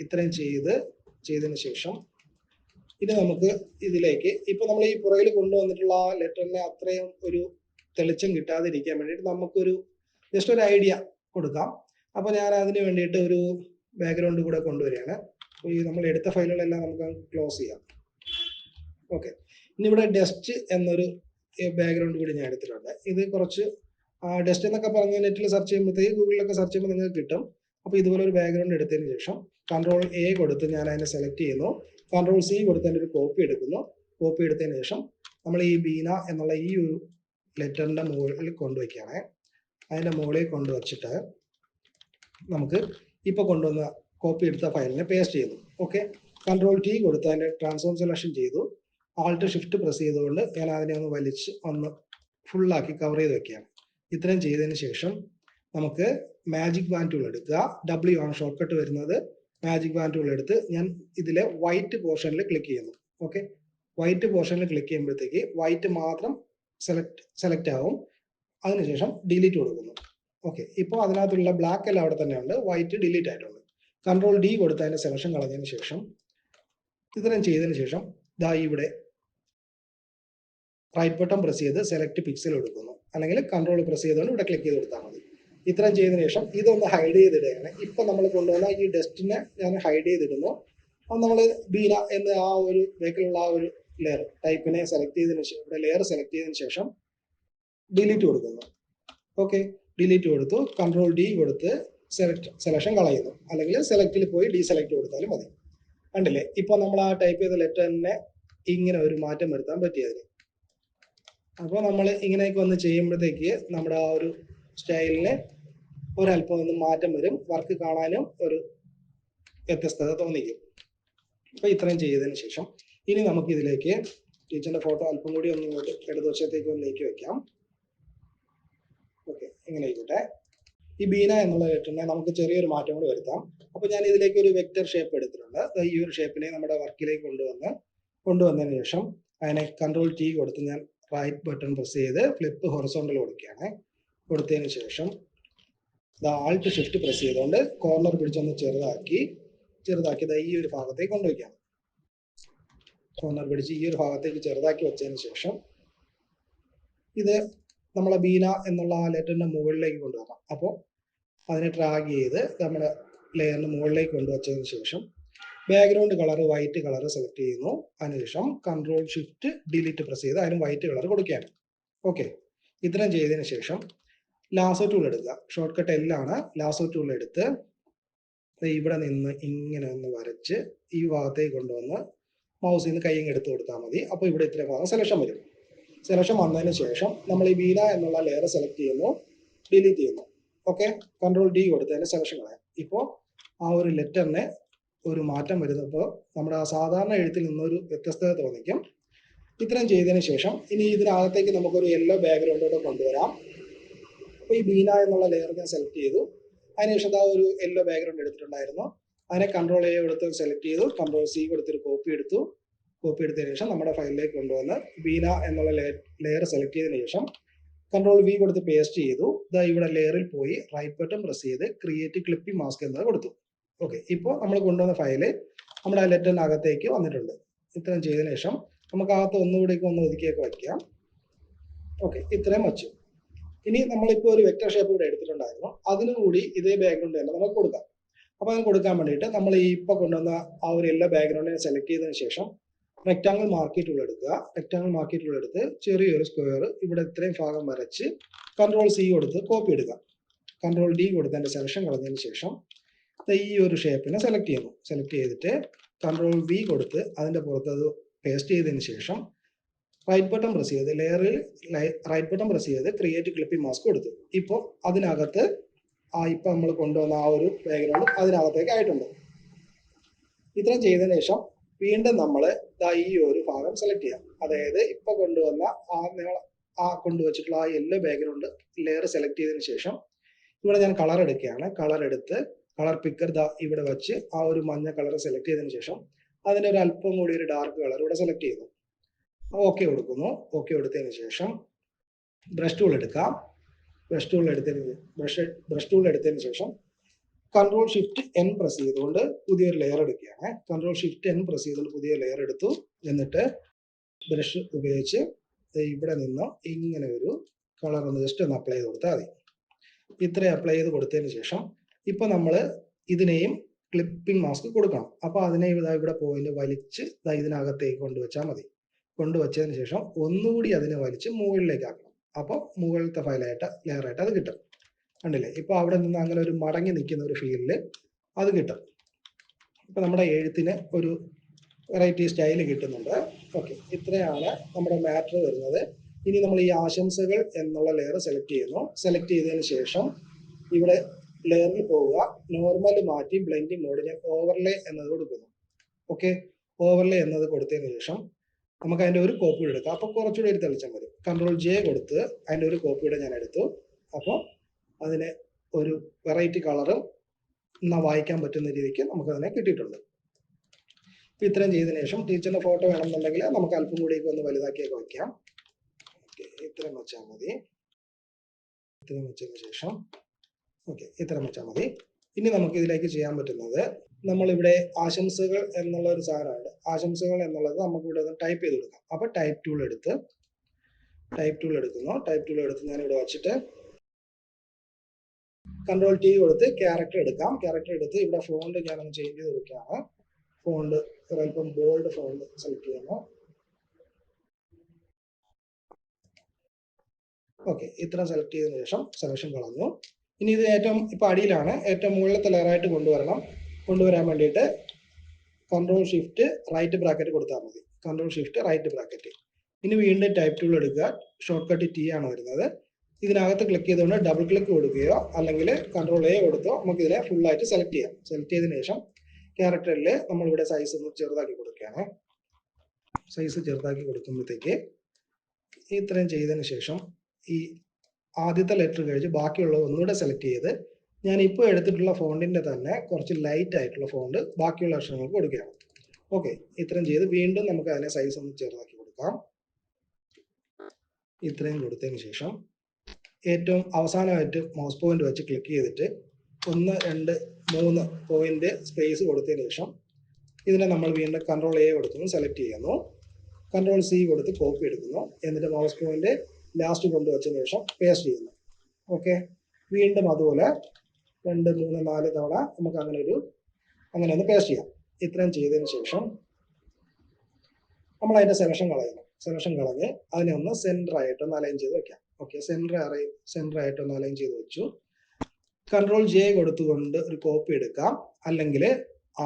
ഇത്രയും ചെയ്തതിന് ശേഷം ഇനി നമുക്ക് ഇതിലേക്ക് ഇപ്പൊ നമ്മൾ ഈ പുറകിൽ കൊണ്ടുവന്നിട്ടുള്ള ആ ലെറ്ററിനെ അത്രയും ഒരു തെളിച്ചം കിട്ടാതിരിക്കാൻ വേണ്ടിയിട്ട് നമുക്കൊരു ജസ്റ്റ് ഒരു ഐഡിയ കൊടുക്കാം. അപ്പൊ ഞാൻ അതിന് വേണ്ടിയിട്ട് ഒരു ബാക്ക്ഗ്രൗണ്ട് കൂടെ കൊണ്ടുവരികയാണ്. ഈ നമ്മൾ എടുത്ത ഫയലുകളെല്ലാം നമുക്ക് ക്ലോസ് ചെയ്യാം. ഓക്കെ, ഇനി ഇവിടെ ഡസ്റ്റ് എന്നൊരു ബാക്ക്ഗ്രൗണ്ട് കൂടി ഞാൻ എടുത്തിട്ടുണ്ട്. ഇത് കുറച്ച് ഡസ്റ്റ് എന്നൊക്കെ പറഞ്ഞ് നെറ്റിൽ സെർച്ച് ചെയ്യുമ്പോഴത്തേക്ക് ഗൂഗിളിലൊക്കെ സെർച്ച് ചെയ്യുമ്പോൾ നിങ്ങൾക്ക് കിട്ടും. അപ്പോൾ ഇതുപോലെ ഒരു ബാക്ക്ഗ്രൗണ്ട് എടുത്തതിന് ശേഷം കൺട്രോൾ എ കൊടുത്ത് ഞാൻ അതിനെ സെലക്ട് ചെയ്യുന്നു. കൺട്രോൾ സി കൊടുത്ത് അതിൻ്റെ ഒരു കോപ്പി എടുക്കുന്നു. കോപ്പി എടുത്തതിന് ശേഷം നമ്മൾ ഈ ബീന എന്നുള്ള ഈ ഒരു ലെറ്ററിൻ്റെ മുകളിൽ കൊണ്ടുവയ്ക്കുകയാണ്. അതിൻ്റെ മുകളിൽ കൊണ്ടുവച്ചിട്ട് നമുക്ക് ഇപ്പോൾ കൊണ്ടുവന്ന കോപ്പി എടുത്ത ഫയലിനെ പേസ്റ്റ് ചെയ്യുന്നു. ഓക്കെ, കൺട്രോൾ ടി കൊടുത്ത് അതിൻ്റെ ട്രാൻസ്ഫോം സെലക്ഷൻ ചെയ്തു. ആൾട്ട് ഷിഫ്റ്റ് പ്രസ് ചെയ്തുകൊണ്ട് ഞാൻ അതിനെ ഒന്ന് വലിച്ച് ഒന്ന് ഫുള്ളാക്കി കവർ ചെയ്ത് വെക്കുകയാണ്. ഇത്രയും ചെയ്തതിന് ശേഷം നമുക്ക് മാജിക് വാൻ ടൂൾ എടുക്കുക. W ആണ് ഷോർട്ട് കട്ട് വരുന്നത്. മാജിക് വാൻ ടൂൾ എടുത്ത് ഞാൻ ഇതിലെ വൈറ്റ് പോർഷനിൽ ക്ലിക്ക് ചെയ്യുന്നു. ഓക്കെ, വൈറ്റ് പോർഷനിൽ ക്ലിക്ക് ചെയ്യുമ്പോഴത്തേക്ക് വൈറ്റ് മാത്രം സെലക്ട് ആവും. അതിനുശേഷം ഡിലീറ്റ് കൊടുക്കുന്നു. ഓക്കെ, ഇപ്പോൾ അതിനകത്തുള്ള ബ്ലാക്ക് എല്ലാം അവിടെ തന്നെ ഉണ്ട്, വൈറ്റ് ഡിലീറ്റ് ആയിട്ടുണ്ട്. കൺട്രോൾ ഡി കൊടുത്ത് അതിൻ്റെ സെലക്ഷൻ കളഞ്ഞതിന് ശേഷം ഇത്രയും ചെയ്തതിന് ശേഷം ഇവിടെ റൈറ്റ് ബട്ടൺ പ്രസ് ചെയ്ത് സെലക്ട് പിക്സൽ എടുക്കുന്നു, അല്ലെങ്കിൽ കൺട്രോൾ പ്രസ് ചെയ്തുകൊണ്ട് ഇവിടെ ക്ലിക്ക് ചെയ്ത് കൊടുത്താൽ മതി. ഇത്രയും ചെയ്തതിനു ശേഷം ഇതൊന്ന് ഹൈഡ് ചെയ്തിടുകയാണ്. ഇപ്പം നമ്മൾ കൊണ്ടുവന്ന ഈ ഡസ്റ്റിനെ ഞാൻ ഹൈഡ് ചെയ്തിടുന്നു. അപ്പം നമ്മൾ ബീന എന്ന ആ ഒരു ബേക്കിലുള്ള ആ ഒരു ലെയർ ടൈപ്പിനെ സെലക്ട് ചെയ്തതിന് ശേഷം ഇവിടെ ലെയർ സെലക്ട് ചെയ്തതിന് ശേഷം ഡിലീറ്റ് കൊടുക്കുന്നു. ഓക്കെ, ഡിലീറ്റ് കൊടുത്തു. കൺട്രോൾ ഡി കൊടുത്ത് സെലക്ഷൻ കളയുന്നു, അല്ലെങ്കിൽ സെലക്റ്റിൽ പോയി ഡീസെലക്ട് കൊടുത്താലും മതി. കണ്ടില്ലേ, ഇപ്പോൾ നമ്മൾ ആ ടൈപ്പ് ചെയ്ത ലെറ്ററിനെ ഇങ്ങനെ ഒരു മാറ്റം വരുത്താൻ പറ്റിയതിന്. അപ്പോൾ നമ്മൾ ഇങ്ങനെയൊക്കെ ഒന്ന് ചെയ്യുമ്പോഴത്തേക്ക് നമ്മുടെ ആ ഒരു സ്റ്റൈലിന് ഒരല്പം ഒന്ന് മാറ്റം വരും. വർക്ക് കാണാനും ഒരു വ്യത്യസ്തത തോന്നിക്കും. അപ്പോൾ ഇത്രയും ചെയ്തതിന് ശേഷം ഇനി നമുക്ക് ഇതിലേക്ക് ടീച്ചറിന്റെ ഫോട്ടോ അല്പം കൂടി ഒന്ന് ഇങ്ങോട്ട് ഇടതുവശത്തേക്ക് ഒന്ന് നീക്കി വെക്കാം. ഓക്കെ, ഇങ്ങനെ ആയിക്കോട്ടെ. ഈ ബീന എന്നുള്ള ലെറ്ററിനെ നമുക്ക് ചെറിയൊരു മാറ്റം കൂടി വരുത്താം. അപ്പോൾ ഞാൻ ഇതിലേക്ക് ഒരു വെക്റ്റർ ഷേപ്പ് എടുത്തിട്ടുണ്ട്. ഈ ഒരു ഷേപ്പിനെ നമ്മുടെ വർക്കിലേക്ക് കൊണ്ടുവന്നതിന് ശേഷം അതിനെ കൺട്രോൾ ടി കൊടുത്ത് ഞാൻ റൈറ്റ് ബട്ടൺ പ്രസ് ചെയ്ത് ഫ്ലിപ്പ് ഹൊറിസോണ്ടൽ കൊടുക്കുകയാണ്. കൊടുത്തതിന് ശേഷം ആൾട്ട് ഷിഫ്റ്റ് പ്രസ് ചെയ്തുകൊണ്ട് കോർണർ പിടിച്ചൊന്ന് ചെറുതാക്കി ഈ ഒരു ഭാഗത്തേക്ക് കൊണ്ടുവയ്ക്കാം. കോർണർ പിടിച്ച് ഈ ഒരു ഭാഗത്തേക്ക് ചെറുതാക്കി വെച്ചതിന് ശേഷം ഇത് നമ്മളെ ബീന എന്നുള്ള ആ ലെറ്ററിന്റെ മുകളിലേക്ക് കൊണ്ടുവരണം. അപ്പോൾ അതിനെ ഡ്രാഗ് ചെയ്ത് നമ്മുടെ ലെയറിന് മുകളിലേക്ക് കൊണ്ടുവച്ചതിന് ശേഷം background colour white colour select ചെയ്യുന്നു. അതിനുശേഷം കൺട്രോൾ ഷിഫ്റ്റ് ഡിലീറ്റ് പ്രസ് ചെയ്ത് അതിന് വൈറ്റ് കളർ കൊടുക്കുകയാണ്. ഓക്കെ, ഇത്രയും ചെയ്തതിന് ശേഷം ലാസോ ടൂൾ എടുക്കുക. ഷോർട്ട് കട്ട് എല്ലാണ്. ലാസോ ടൂൾ എടുത്ത് ഇവിടെ നിന്ന് ഇങ്ങനെ ഒന്ന് വരച്ച് ഈ ഭാഗത്തേക്ക് കൊണ്ടുവന്ന് മൗസിൽ നിന്ന് കൈ എടുത്ത് കൊടുത്താൽ മതി. അപ്പോൾ ഇവിടെ ഇത്രയും ഭാഗം സെലക്ഷൻ വരും. സെലക്ഷൻ വന്നതിന് ശേഷം നമ്മൾ ഈ ബീന എന്നുള്ള ലെയർ സെലക്ട് ചെയ്യുന്നു, ഡിലീറ്റ് ചെയ്യുന്നു. ഓക്കെ, കൺട്രോൾ ഡി കൊടുത്തതിന് സെലക്ഷൻ കളയാം. ഇപ്പോൾ ആ ഒരു ലെറ്ററിന് ഒരു മാറ്റം വരുന്നപ്പോൾ നമ്മുടെ ആ സാധാരണ എഴുത്തിൽ നിന്നൊരു വ്യത്യസ്തത തോന്നിക്കും. ഇത്രയും ചെയ്തതിന് ശേഷം ഇനി ഇതിനകത്തേക്ക് നമുക്കൊരു യെല്ലോ ബാക്ക്ഗ്രൗണ്ടോടെ കൊണ്ടുവരാം. അപ്പോൾ ഈ ബീന എന്നുള്ള ലെയർ ഞാൻ സെലക്ട് ചെയ്തു. അതിനുശേഷം ആ ഒരു യെല്ലോ ബാക്ക്ഗ്രൗണ്ട് എടുത്തിട്ടുണ്ടായിരുന്നു. അതിനെ കൺട്രോൾ എ കൊടുത്ത് സെലക്ട് ചെയ്തു, കൺട്രോൾ സി കൊടുത്തൊരു കോപ്പി എടുത്തതിന് ശേഷം നമ്മുടെ ഫയലിലേക്ക് കൊണ്ടുവന്ന് ബീന എന്നുള്ള ലെയർ സെലക്ട് ചെയ്തതിനു ശേഷം കൺട്രോൾ വി കൊടുത്ത് പേസ്റ്റ് ചെയ്തു. ഇവിടെ ലെയറിൽ പോയി റൈറ്റ് ബട്ടൺ പ്രസ് ചെയ്ത് ക്രിയേറ്റ് ക്ലിപ്പിംഗ് മാസ്ക് എന്നത് കൊടുത്തു. ഓക്കെ, ഇപ്പോൾ നമ്മൾ കൊണ്ടുവന്ന ഫയല് നമ്മുടെ ആ ലെറ്ററിനകത്തേക്ക് വന്നിട്ടുണ്ട്. ഇത്രയും ചെയ്തതിനു ശേഷം നമുക്ക് അകത്ത് ഒന്നുകൂടിയൊക്കെ ഒന്ന് ഒതുക്കിയൊക്കെ വയ്ക്കാം. ഓക്കെ, ഇത്രയും വച്ചു. ഇനി നമ്മളിപ്പോൾ ഒരു വെക്റ്റർ ഷേപ്പ് ഇവിടെ എടുത്തിട്ടുണ്ടായിരുന്നു. അതിനുകൂടി ഇതേ ബാക്ക്ഗ്രൗണ്ട് തന്നെ നമുക്ക് കൊടുക്കാം. അപ്പോൾ അത് കൊടുക്കാൻ വേണ്ടിയിട്ട് നമ്മൾ ഈ ഇപ്പോൾ കൊണ്ടുവന്ന ആ ഒരു എല്ലാ ബാക്ക്ഗ്രൗണ്ടിനെ സെലക്ട് ചെയ്തതിന് ശേഷം റെക്റ്റാങ്കിൾ മാർക്കി ടൂൾ എടുക്കുക. റെക്റ്റാങ്കിൾ മാർക്കി ടൂൾ എടുത്ത് ചെറിയൊരു സ്ക്വയർ ഇവിടെ ഇത്രയും ഭാഗം വരച്ച് കൺട്രോൾ സി കൊടുത്ത് കോപ്പി എടുക്കുക. കൺട്രോൾ ഡി കൊടുത്ത് അതിൻ്റെ സെലക്ഷൻ കളഞ്ഞതിന് ശേഷം ഈ ഒരു ഷേപ്പിനെ സെലക്ട് ചെയ്തിട്ട് കൺട്രോൾ വി കൊടുത്ത് അതിൻ്റെ പുറത്ത് അത് പേസ്റ്റ് ചെയ്തതിന് ശേഷം റൈറ്റ് ബട്ടൺ പ്രസ് ചെയ്ത് ലെയറിൽ റൈറ്റ് ബട്ടൺ പ്രസ് ചെയ്ത് ക്രിയേറ്റ് ക്ലിപ്പിംഗ് മാസ്ക് കൊടുത്തു. ഇപ്പോൾ അതിനകത്ത് ഇപ്പം നമ്മൾ കൊണ്ടുവന്ന ആ ഒരു ബാക്ക്ഗ്രൗണ്ട് അതിനകത്തേക്ക് ആയിട്ടുണ്ട്. ഇത്രയും ചെയ്തതിന് ശേഷം വീണ്ടും നമ്മൾ ഈ ഒരു ഭാഗം സെലക്ട് ചെയ്യാം. അതായത് ഇപ്പൊ കൊണ്ടുവന്ന കൊണ്ടുവച്ചിട്ടുള്ള ആ യെല്ലോ ബാക്ക്ഗ്രൗണ്ട് ലെയർ സെലക്ട് ചെയ്തതിന് ശേഷം ഇവിടെ ഞാൻ കളർ എടുക്കുകയാണ്. കളർ എടുത്ത് കളർ പിക്കർ ഇവിടെ വെച്ച് ആ ഒരു മഞ്ഞ കളർ സെലക്ട് ചെയ്തതിന് ശേഷം അതിന് ഒരു അല്പം കൂടി ഒരു ഡാർക്ക് കളർ ഇവിടെ സെലക്ട് ചെയ്യുന്നു. ഓക്കെ കൊടുക്കുന്നു. ഓക്കെ കൊടുത്തതിന് ശേഷം ബ്രഷ് ടൂൾ എടുക്കാം. ബ്രഷ് ടൂൾ എടുത്തതിന് ശേഷം കൺട്രോൾ ഷിഫ്റ്റ് എൻ പ്രസ് ചെയ്തുകൊണ്ട് പുതിയൊരു ലെയർ എടുക്കുകയാണ്. കൺട്രോൾ ഷിഫ്റ്റ് എൻ പ്രസ് ചെയ്തുകൊണ്ട് പുതിയ ലെയർ എടുത്തു. എന്നിട്ട് ബ്രഷ് ഉപയോഗിച്ച് ഇവിടെ നിന്ന് ഇങ്ങനെ ഒരു കളർ ഒന്ന് ജസ്റ്റ് ഒന്ന് അപ്ലൈ ചെയ്ത് കൊടുത്താൽ മതി. ഇത്രയും അപ്ലൈ ചെയ്ത് കൊടുത്തതിന് ശേഷം ഇപ്പൊ നമ്മൾ ഇതിനെയും ക്ലിപ്പിംഗ് മാസ്ക് കൊടുക്കണം. അപ്പോൾ അതിനെ ഇവിടെ പോയിന്റ് വലിച്ച് ഇതിനകത്തേക്ക് കൊണ്ടുവച്ചാൽ മതി. കൊണ്ടുവച്ചതിന് ശേഷം ഒന്നുകൂടി അതിനെ വലിച്ച് മുകളിലേക്ക് ആക്കണം. അപ്പോൾ മുകളിലത്തെ ലെയറായിട്ട് അത് കിട്ടും. കണ്ടില്ലേ, ഇപ്പൊ അവിടെ നിന്ന് അങ്ങനെ ഒരു മടങ്ങി നിൽക്കുന്ന ഒരു ഫീലില് അത് കിട്ടും. ഇപ്പൊ നമ്മുടെ എഴുത്തിന് ഒരു വെറൈറ്റി സ്റ്റൈല് കിട്ടുന്നുണ്ട്. ഓക്കെ, ഇത്രയാണ് നമ്മുടെ മാറ്റർ വരുന്നത്. ഇനി നമ്മൾ ഈ ആശംസകൾ എന്നുള്ള ലെയർ സെലക്ട് ചെയ്യുന്നു. സെലക്ട് ചെയ്തതിന് ശേഷം ഇവിടെ ലെയറിൽ പോവുക, നോർമൽ മാറ്റി ബ്ലെൻഡിങ് മോഡിന് ഓവർലേ എന്നത് കൊടുക്കുന്നു. ഓക്കെ, ഓവർലേ എന്നത് കൊടുത്തതിന് ശേഷം നമുക്ക് അതിന്റെ ഒരു കോപ്പി എടുക്കാം. അപ്പൊ കുറച്ചുകൂടി ഒരു തെളിച്ചം വരും. കൺട്രോൾ ജെ കൊടുത്ത് അതിന്റെ ഒരു കോപ്പിയുടെ ഞാൻ എടുത്തു. അപ്പോൾ അതിന് ഒരു വെറൈറ്റി കളറും വായിക്കാൻ പറ്റുന്ന രീതിക്ക് നമുക്ക് അതിനെ കിട്ടിയിട്ടുണ്ട്. ഇത്രയും ചെയ്തതിനു ശേഷം ടീച്ചറിന്റെ ഫോട്ടോ വേണമെന്നുണ്ടെങ്കിൽ നമുക്ക് അല്പം കൂടി ഒന്ന് വലുതാക്കിയൊക്കെ വയ്ക്കാം. ഓക്കെ, ഇത്രയും വെച്ചാൽ മതി. ഇത്രയും വെച്ചതിന് ശേഷം ഇത്രയും വെച്ചാൽ മതി. ഇനി നമുക്ക് ഇതിലേക്ക് ചെയ്യാൻ പറ്റുന്നത്, നമ്മളിവിടെ ആശംസകൾ എന്നുള്ള ഒരു സാധനമുണ്ട്. ആശംസകൾ എന്നുള്ളത് നമുക്ക് ഇവിടെ ഒന്ന് ടൈപ്പ് ചെയ്ത് കൊടുക്കാം. അപ്പൊ ടൈപ്പ് ടൂൾ എടുക്കുന്നു. ടൈപ്പ് ടൂൾ എടുത്ത് ഞാൻ ഇവിടെ വെച്ചിട്ട് കൺട്രോൾ ടി കൊടുത്ത് ക്യാരക്ടർ എടുക്കാം. ക്യാരക്ടർ എടുത്ത് ഇവിടെ ഫോണ്ട് ഞാനൊന്ന് ചേഞ്ച് ചെയ്ത് കൊടുക്കുകയാണ്. ഫോണ്ട് ഒരല്പം ബോൾഡ് ഫോണ്ട് സെലക്ട് ചെയ്യുന്നു. ഓക്കെ, ഇത്ര സെലക്ട് ചെയ്തതിനു ശേഷം സെലക്ഷൻ കളഞ്ഞു. ഇനി ഇത് ഇപ്പൊ അടിയിലാണ്, ഏറ്റവും മുകളിലത്തെ ലെയറായിട്ട് കൊണ്ടുവരാൻ വേണ്ടിയിട്ട് കൺട്രോൾ ഷിഫ്റ്റ് റൈറ്റ് ബ്രാക്കറ്റ് കൊടുത്താൽ മതി. Control shift right bracket. ഇനി വീണ്ടും ടൈപ്പ് ടൂൾ എടുക്കുക. ഷോർട്ട് കട്ട് ടി ആണ് വരുന്നത്. ഇതിനകത്ത് ക്ലിക്ക് ചെയ്തുകൊണ്ട് ഡബിൾ ക്ലിക്ക് കൊടുക്കുകയോ അല്ലെങ്കിൽ കൺട്രോൾ എ കൊടുത്തോ നമുക്ക് ഇതിനെ ഫുൾ ആയിട്ട് സെലക്ട് ചെയ്യാം. സെലക്ട് ചെയ്തതിനു ശേഷം ക്യാരക്ടറിൽ നമ്മളിവിടെ സൈസ് ഒന്ന് ചെറുതാക്കി കൊടുക്കുകയാണ്. സൈസ് ചെറുതാക്കി കൊടുക്കുമ്പോഴത്തേക്ക് ഇത്രയും ചെയ്തതിന് ശേഷം ഈ ആദ്യത്തെ ലെറ്റർ കഴിച്ച് ബാക്കിയുള്ളത് ഒന്നുകൂടെ സെലക്ട് ചെയ്ത് ഞാൻ ഇപ്പോൾ എടുത്തിട്ടുള്ള ഫോണ്ടിന്റെ തന്നെ കുറച്ച് ലൈറ്റ് ആയിട്ടുള്ള ഫോണ്ട് ബാക്കിയുള്ള അക്ഷരങ്ങൾക്ക് കൊടുക്കുകയാണ്. ഓക്കെ, ഇത്രയും ചെയ്ത് വീണ്ടും നമുക്ക് അതിനെ സൈസ് ഒന്ന് ചെറുതാക്കി കൊടുക്കാം. ഇത്രയും കൊടുത്തതിന് ശേഷം ഏറ്റവും അവസാനമായിട്ട് മൗസ് പോയിന്റ് വെച്ച് ക്ലിക്ക് ചെയ്തിട്ട് 1, 2, 3 പോയിന്റ് സ്പേസ് കൊടുത്തതിന് ശേഷം ഇതിനെ നമ്മൾ വീണ്ടും കൺട്രോൾ എ കൊടുക്കുന്നു, സെലക്ട് ചെയ്യുന്നു, കൺട്രോൾ സി കൊടുത്ത് കോപ്പി എടുക്കുന്നു, എന്നിട്ട് മൗസ് പോയിന്റ് ലാസ്റ്റ് കൊണ്ടുവച്ചതിന് ശേഷം പേസ്റ്റ് ചെയ്യുന്നു. ഓക്കെ, വീണ്ടും അതുപോലെ 2, 3, 4 തവണ നമുക്ക് അങ്ങനെ ഒന്ന് പേസ്റ്റ് ചെയ്യാം. ഇത്രയും ചെയ്തതിന് ശേഷം നമ്മൾ അതിന്റെ സെലക്ഷൻ കളയുന്നു. സെലക്ഷൻ കളഞ്ഞ് അതിനെ ഒന്ന് സെന്റർ ആയിട്ട് ഒന്ന് അലൈൻ ചെയ്ത് വെക്കാം. ഓക്കെ, സെന്റർ ആയിട്ട് ഒന്ന് അലൈൻ ചെയ്ത് വെച്ചു. കൺട്രോൾ ജെ കൊടുത്തുകൊണ്ട് ഒരു കോപ്പി എടുക്കാം, അല്ലെങ്കിൽ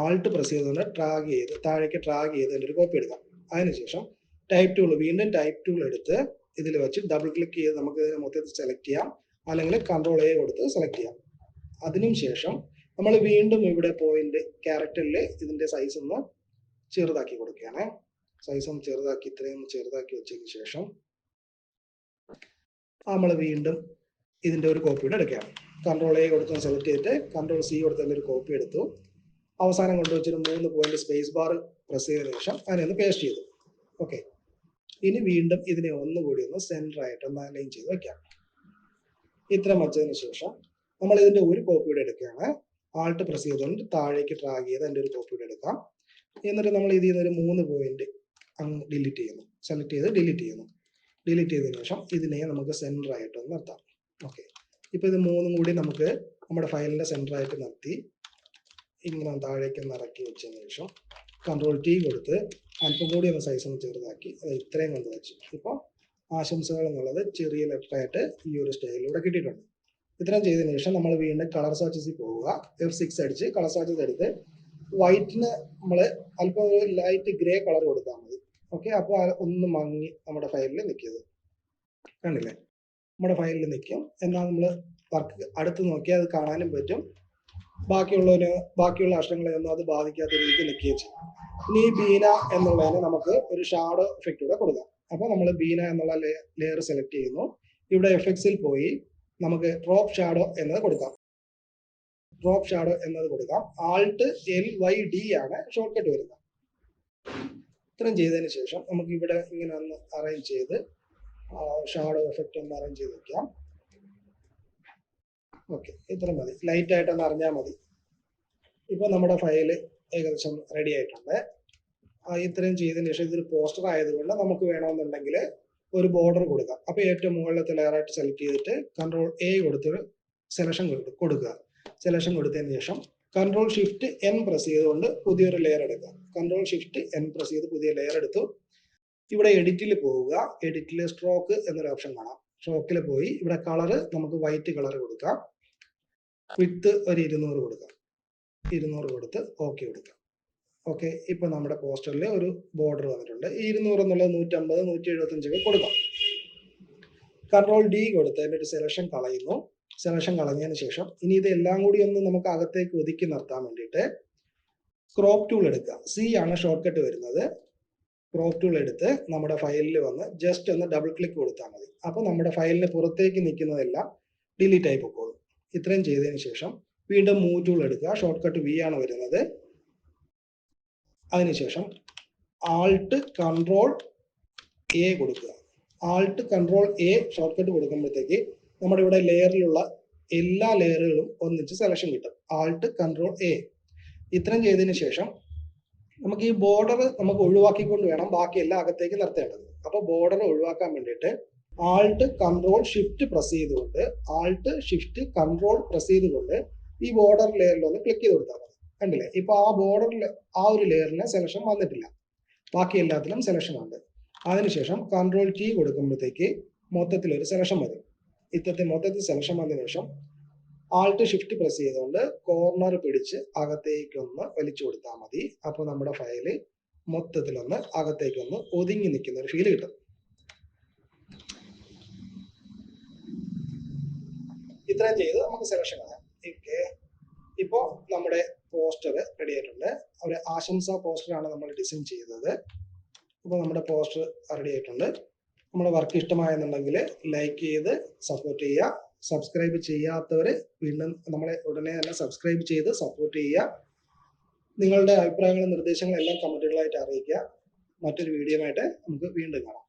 ആൾട്ട് പ്രസ് ചെയ്തുകൊണ്ട് താഴേക്ക് ട്രാഗ് ചെയ്ത് അതിൻ്റെ ഒരു കോപ്പി എടുക്കാം. അതിനുശേഷം ടൈപ്പ് ടൂൾ, വീണ്ടും ടൈപ്പ് ടൂൾ എടുത്ത് ഇതിൽ വെച്ച് ഡബിൾ ക്ലിക്ക് ചെയ്ത് നമുക്ക് ഇതിനെ മൊത്തത്തിൽ സെലക്ട് ചെയ്യാം, അല്ലെങ്കിൽ കൺട്രോൾ എ കൊടുത്ത് സെലക്ട് ചെയ്യാം. അതിനുശേഷം നമ്മൾ വീണ്ടും ഇവിടെ പോയിന്റ് ക്യാരക്ടറിൽ ഇതിന്റെ സൈസ് ഒന്ന് ചെറുതാക്കി കൊടുക്കുകയാണ്. സൈസ് ഒന്ന് ചെറുതാക്കി, ഇത്രയും ചെറുതാക്കി വെച്ചതിന് ശേഷം നമ്മൾ വീണ്ടും ഇതിന്റെ ഒരു കോപ്പി കൂടെ എടുക്കുകയാണ്. കൺട്രോൾ എ കൊടുത്ത് സെലക്ട് ചെയ്തിട്ട് കൺട്രോൾ സി കൊടുത്ത് ഒരു കോപ്പി എടുത്തു. അവസാനം കൊണ്ടുവച്ചൊരു 3 പോയിന്റ് സ്പേസ് ബാർ പ്രസ് ചെയ്തതിനു ശേഷം അതിനെ ഒന്ന് പേസ്റ്റ് ചെയ്തു. ഓക്കെ, ഇനി വീണ്ടും ഇതിനെ ഒന്നുകൂടി ഒന്ന് സെന്റർ ആയിട്ട് ഒന്ന് അലൈൻ ചെയ്ത് വെക്കാം. ഇത്ര വച്ചതിന് ശേഷം നമ്മൾ ഇതിന്റെ ഒരു കോപ്പി കൂടെ എടുക്കുകയാണ്. ആൾട്ട് പ്രസ് ചെയ്തുകൊണ്ട് താഴേക്ക് ട്രാഗ് ചെയ്ത് അതിന്റെ ഒരു കോപ്പി കൂടെ എടുക്കാം. എന്നിട്ട് നമ്മൾ ഇതിൽ നിന്ന് ഒരു 3 പോയിന്റ് ഡിലീറ്റ് ചെയ്യുന്നു, സെലക്ട് ചെയ്ത് ഡിലീറ്റ് ചെയ്യുന്നു. ഡിലീറ്റ് ചെയ്തതിനു ശേഷം ഇതിനെ നമുക്ക് സെന്റർ ആയിട്ട് ഒന്ന് നിർത്താം. ഓക്കെ, ഇപ്പൊ ഇത് 3 കൂടി നമുക്ക് നമ്മുടെ ഫയലിന്റെ സെന്റർ ആയിട്ട് നിർത്തി ഇങ്ങനെ താഴേക്ക് ഇറക്കി വെച്ചതിന് ശേഷം കൺട്രോൾ ടി കൊടുത്ത് അല്പം കൂടി ഒന്ന് സൈസ് ഒന്ന് ചെറുതാക്കി ഇത്രയും കൊണ്ട് വെച്ചു. ഇപ്പോൾ ആശംസകൾ എന്നുള്ളത് ചെറിയ ലെറ്ററായിട്ട് ഈ ഒരു സ്റ്റൈലിലൂടെ കിട്ടിയിട്ടുണ്ട്. ഇത്രയും ചെയ്തതിനു ശേഷം നമ്മൾ വീണ്ടും കളർ സ്വാച്ചസിൽ പോവുക, F6 അടിച്ച് കളർ സ്വാച്ചസ് എടുത്ത് വൈറ്റിന് നമ്മൾ അല്പം ഒരു ലൈറ്റ് ഗ്രേ കളർ കൊടുത്താൽ മതി. ഓക്കെ, അപ്പോൾ ഒന്ന് മങ്ങി നമ്മുടെ ഫയലിൽ നിൽക്കിയത് കണ്ടില്ലേ, നമ്മുടെ ഫയലിൽ നിൽക്കും. എന്നാൽ നമ്മൾ വർക്ക് അടുത്ത് നോക്കിയാൽ അത് കാണാനും പറ്റും. ബാക്കിയുള്ള അക്ഷരങ്ങളെയൊന്നും അത് ബാധിക്കാത്ത രീതിക്ക് നിൽക്കുകയും ചെയ്യും. ഇനി ഈ ബീന എന്നുള്ളതിന് നമുക്ക് ഒരു ഷാഡോ എഫക്റ്റ് കൂടെ കൊടുക്കാം. അപ്പോൾ നമ്മൾ ബീന എന്നുള്ള ലെയർ സെലക്ട് ചെയ്യുന്നു. ഇവിടെ എഫക്ട്സിൽ പോയി നമുക്ക് ഡ്രോപ്പ് ഷാഡോ എന്നത് കൊടുക്കാം. ആൾട്ട് LYD ആണ് ഷോർട്ട് കട്ട് വരുന്നത്. ഇത്രയും ചെയ്തതിന് ശേഷം നമുക്ക് ഇവിടെ ഇങ്ങനെ ഒന്ന് അറേഞ്ച് ചെയ്ത് ഷാഡോ എഫക്റ്റ് ഒന്ന് അറേഞ്ച് ചെയ്ത് വെക്കാം. ഓക്കെ, ഇത്ര മതി, ലൈറ്റ് ആയിട്ടൊന്ന് അറിഞ്ഞാൽ മതി. ഇപ്പോൾ നമ്മുടെ ഫയല് ഏകദേശം റെഡി ആയിട്ടുണ്ട്. ഇത്രയും ചെയ്തതിന് ശേഷം ഇതൊരു പോസ്റ്റർ ആയതുകൊണ്ട് നമുക്ക് വേണമെന്നുണ്ടെങ്കിൽ ഒരു ബോർഡർ കൊടുക്കാം. അപ്പോൾ ഏറ്റവും മുകളിലത്തെ ലെയറായിട്ട് സെലക്ട് ചെയ്തിട്ട് കൺട്രോൾ എ കൊടുത്ത് സെലക്ഷൻ കൊടുക്കുക. സെലക്ഷൻ കൊടുത്തതിന് ശേഷം കൺട്രോൾ ഷിഫ്റ്റ് N പ്രസ് ചെയ്തുകൊണ്ട് പുതിയൊരു ലെയർ എടുക്കുക. കൺട്രോൾ ഷിഫ്റ്റ് N പ്രസ് ചെയ്ത് പുതിയ ലെയർ എടുത്തു. ഇവിടെ എഡിറ്റിൽ പോവുക. എഡിറ്റിൽ സ്ട്രോക്ക് എന്നൊരു ഓപ്ഷൻ കാണാം. സ്ട്രോക്കിൽ പോയി ഇവിടെ കളറ് നമുക്ക് വൈറ്റ് കളർ കൊടുക്കാം. വിത്ത് ഒരു 200 കൊടുക്കാം. 200 കൊടുത്ത് ഓക്കെ കൊടുക്കാം. ഓക്കെ, ഇപ്പൊ നമ്മുടെ പോസ്റ്ററിൽ ഒരു ബോർഡർ വന്നിട്ടുണ്ട്. ഈ 200 എന്നുള്ളത് 150, 175 ഒക്കെ കൊടുക്കാം. കൺട്രോൾ D കൊടുത്ത് അതിൻ്റെ ഒരു സെലക്ഷൻ കളയുന്നു. സെലക്ഷൻ കളഞ്ഞതിന് ശേഷം ഇനി ഇതെല്ലാം കൂടി ഒന്ന് നമുക്ക് അകത്തേക്ക് ഒതുക്കി നിർത്താൻ വേണ്ടിയിട്ട് ക്രോപ്പ് ടൂൾ എടുക്കുക. C ആണ് ഷോർട്ട് കട്ട് വരുന്നത്. ക്രോപ്പ് ടൂൾ എടുത്ത് നമ്മുടെ ഫയലിൽ വന്ന് ജസ്റ്റ് ഒന്ന് ഡബിൾ ക്ലിക്ക് കൊടുത്താൽ മതി. അപ്പോൾ നമ്മുടെ ഫയലിന് പുറത്തേക്ക് നിൽക്കുന്നതെല്ലാം ഡിലീറ്റ് ആയി പോകും. ഇത്രയും ചെയ്തതിന് ശേഷം വീണ്ടും മൂവ് ടൂൾ എടുക്കുക. ഷോർട്ട് കട്ട് V ആണ് വരുന്നത്. അതിനുശേഷം ആൾട്ട് കൺട്രോൾ A കൊടുക്കുക. Alt control A shortcut കൊടുക്കുമ്പോഴത്തേക്ക് നമ്മുടെ ഇവിടെ ലെയറിലുള്ള എല്ലാ ലെയറുകളും ഒന്നിച്ച് സെലക്ഷൻ കിട്ടും. Alt control A. ഇത്രയും ചെയ്തതിന് ശേഷം നമുക്ക് ഈ ബോർഡർ നമുക്ക് ഒഴിവാക്കിക്കൊണ്ട് വേണം ബാക്കി എല്ലാം അകത്തേക്ക് നിർത്തേണ്ടത്. അപ്പോൾ ബോർഡർ ഒഴിവാക്കാൻ വേണ്ടിയിട്ട് ആൾട്ട് കൺട്രോൾ ഷിഫ്റ്റ് പ്രസ് ചെയ്തുകൊണ്ട് ഈ ബോർഡർ ലെയറിൽ ഒന്ന് ക്ലിക്ക് ചെയ്ത് കൊടുത്താൽ മതി. കണ്ടില്ലേ, ഇപ്പൊ ആ ബോർഡറിൽ ആ ഒരു ലെയറിന് സെലക്ഷൻ വന്നിട്ടില്ല, ബാക്കി എല്ലാത്തിലും സെലക്ഷൻ ഉണ്ട്. അതിനുശേഷം കൺട്രോൾ T കൊടുക്കുമ്പോഴത്തേക്ക് മൊത്തത്തിൽ ഒരു സെലക്ഷൻ വരും. മൊത്തത്തിൽ സെലക്ഷൻ വന്നതിന് ശേഷം ആൾട്ട് ഷിഫ്റ്റ് പ്രസ് ചെയ്തുകൊണ്ട് കോർണർ പിടിച്ച് അകത്തേക്കൊന്ന് വലിച്ചു കൊടുത്താൽ മതി. അപ്പോൾ നമ്മുടെ ഫയല് മൊത്തത്തിലൊന്ന് അകത്തേക്കൊന്ന് ഒതുങ്ങി നിൽക്കുന്ന ഒരു ഫീൽ കിട്ടും. ഇത്രയും ചെയ്ത് നമുക്ക് സെലക്ഷൻ ആകാം. ഇപ്പോൾ നമ്മുടെ പോസ്റ്റർ റെഡി ആയിട്ടുണ്ട്. ഒരു ആശംസാ പോസ്റ്ററാണ് നമ്മൾ ഡിസൈൻ ചെയ്തത്. ഇപ്പോൾ നമ്മുടെ പോസ്റ്റർ റെഡി ആയിട്ടുണ്ട്. നമ്മുടെ വർക്ക് ഇഷ്ടമായെന്നുണ്ടെങ്കിൽ ലൈക്ക് ചെയ്ത് സപ്പോർട്ട് ചെയ്യുക. സബ്സ്ക്രൈബ് ചെയ്യാത്തവർ വീണ്ടും നമ്മളെ ഉടനെ തന്നെ സബ്സ്ക്രൈബ് ചെയ്ത് സപ്പോർട്ട് ചെയ്യുക. നിങ്ങളുടെ അഭിപ്രായങ്ങളും നിർദ്ദേശങ്ങളും എല്ലാം കമന്റുകളായിട്ട് അറിയിക്കുക. മറ്റൊരു വീഡിയോ ആയിട്ട് നമുക്ക് വീണ്ടും കാണാം.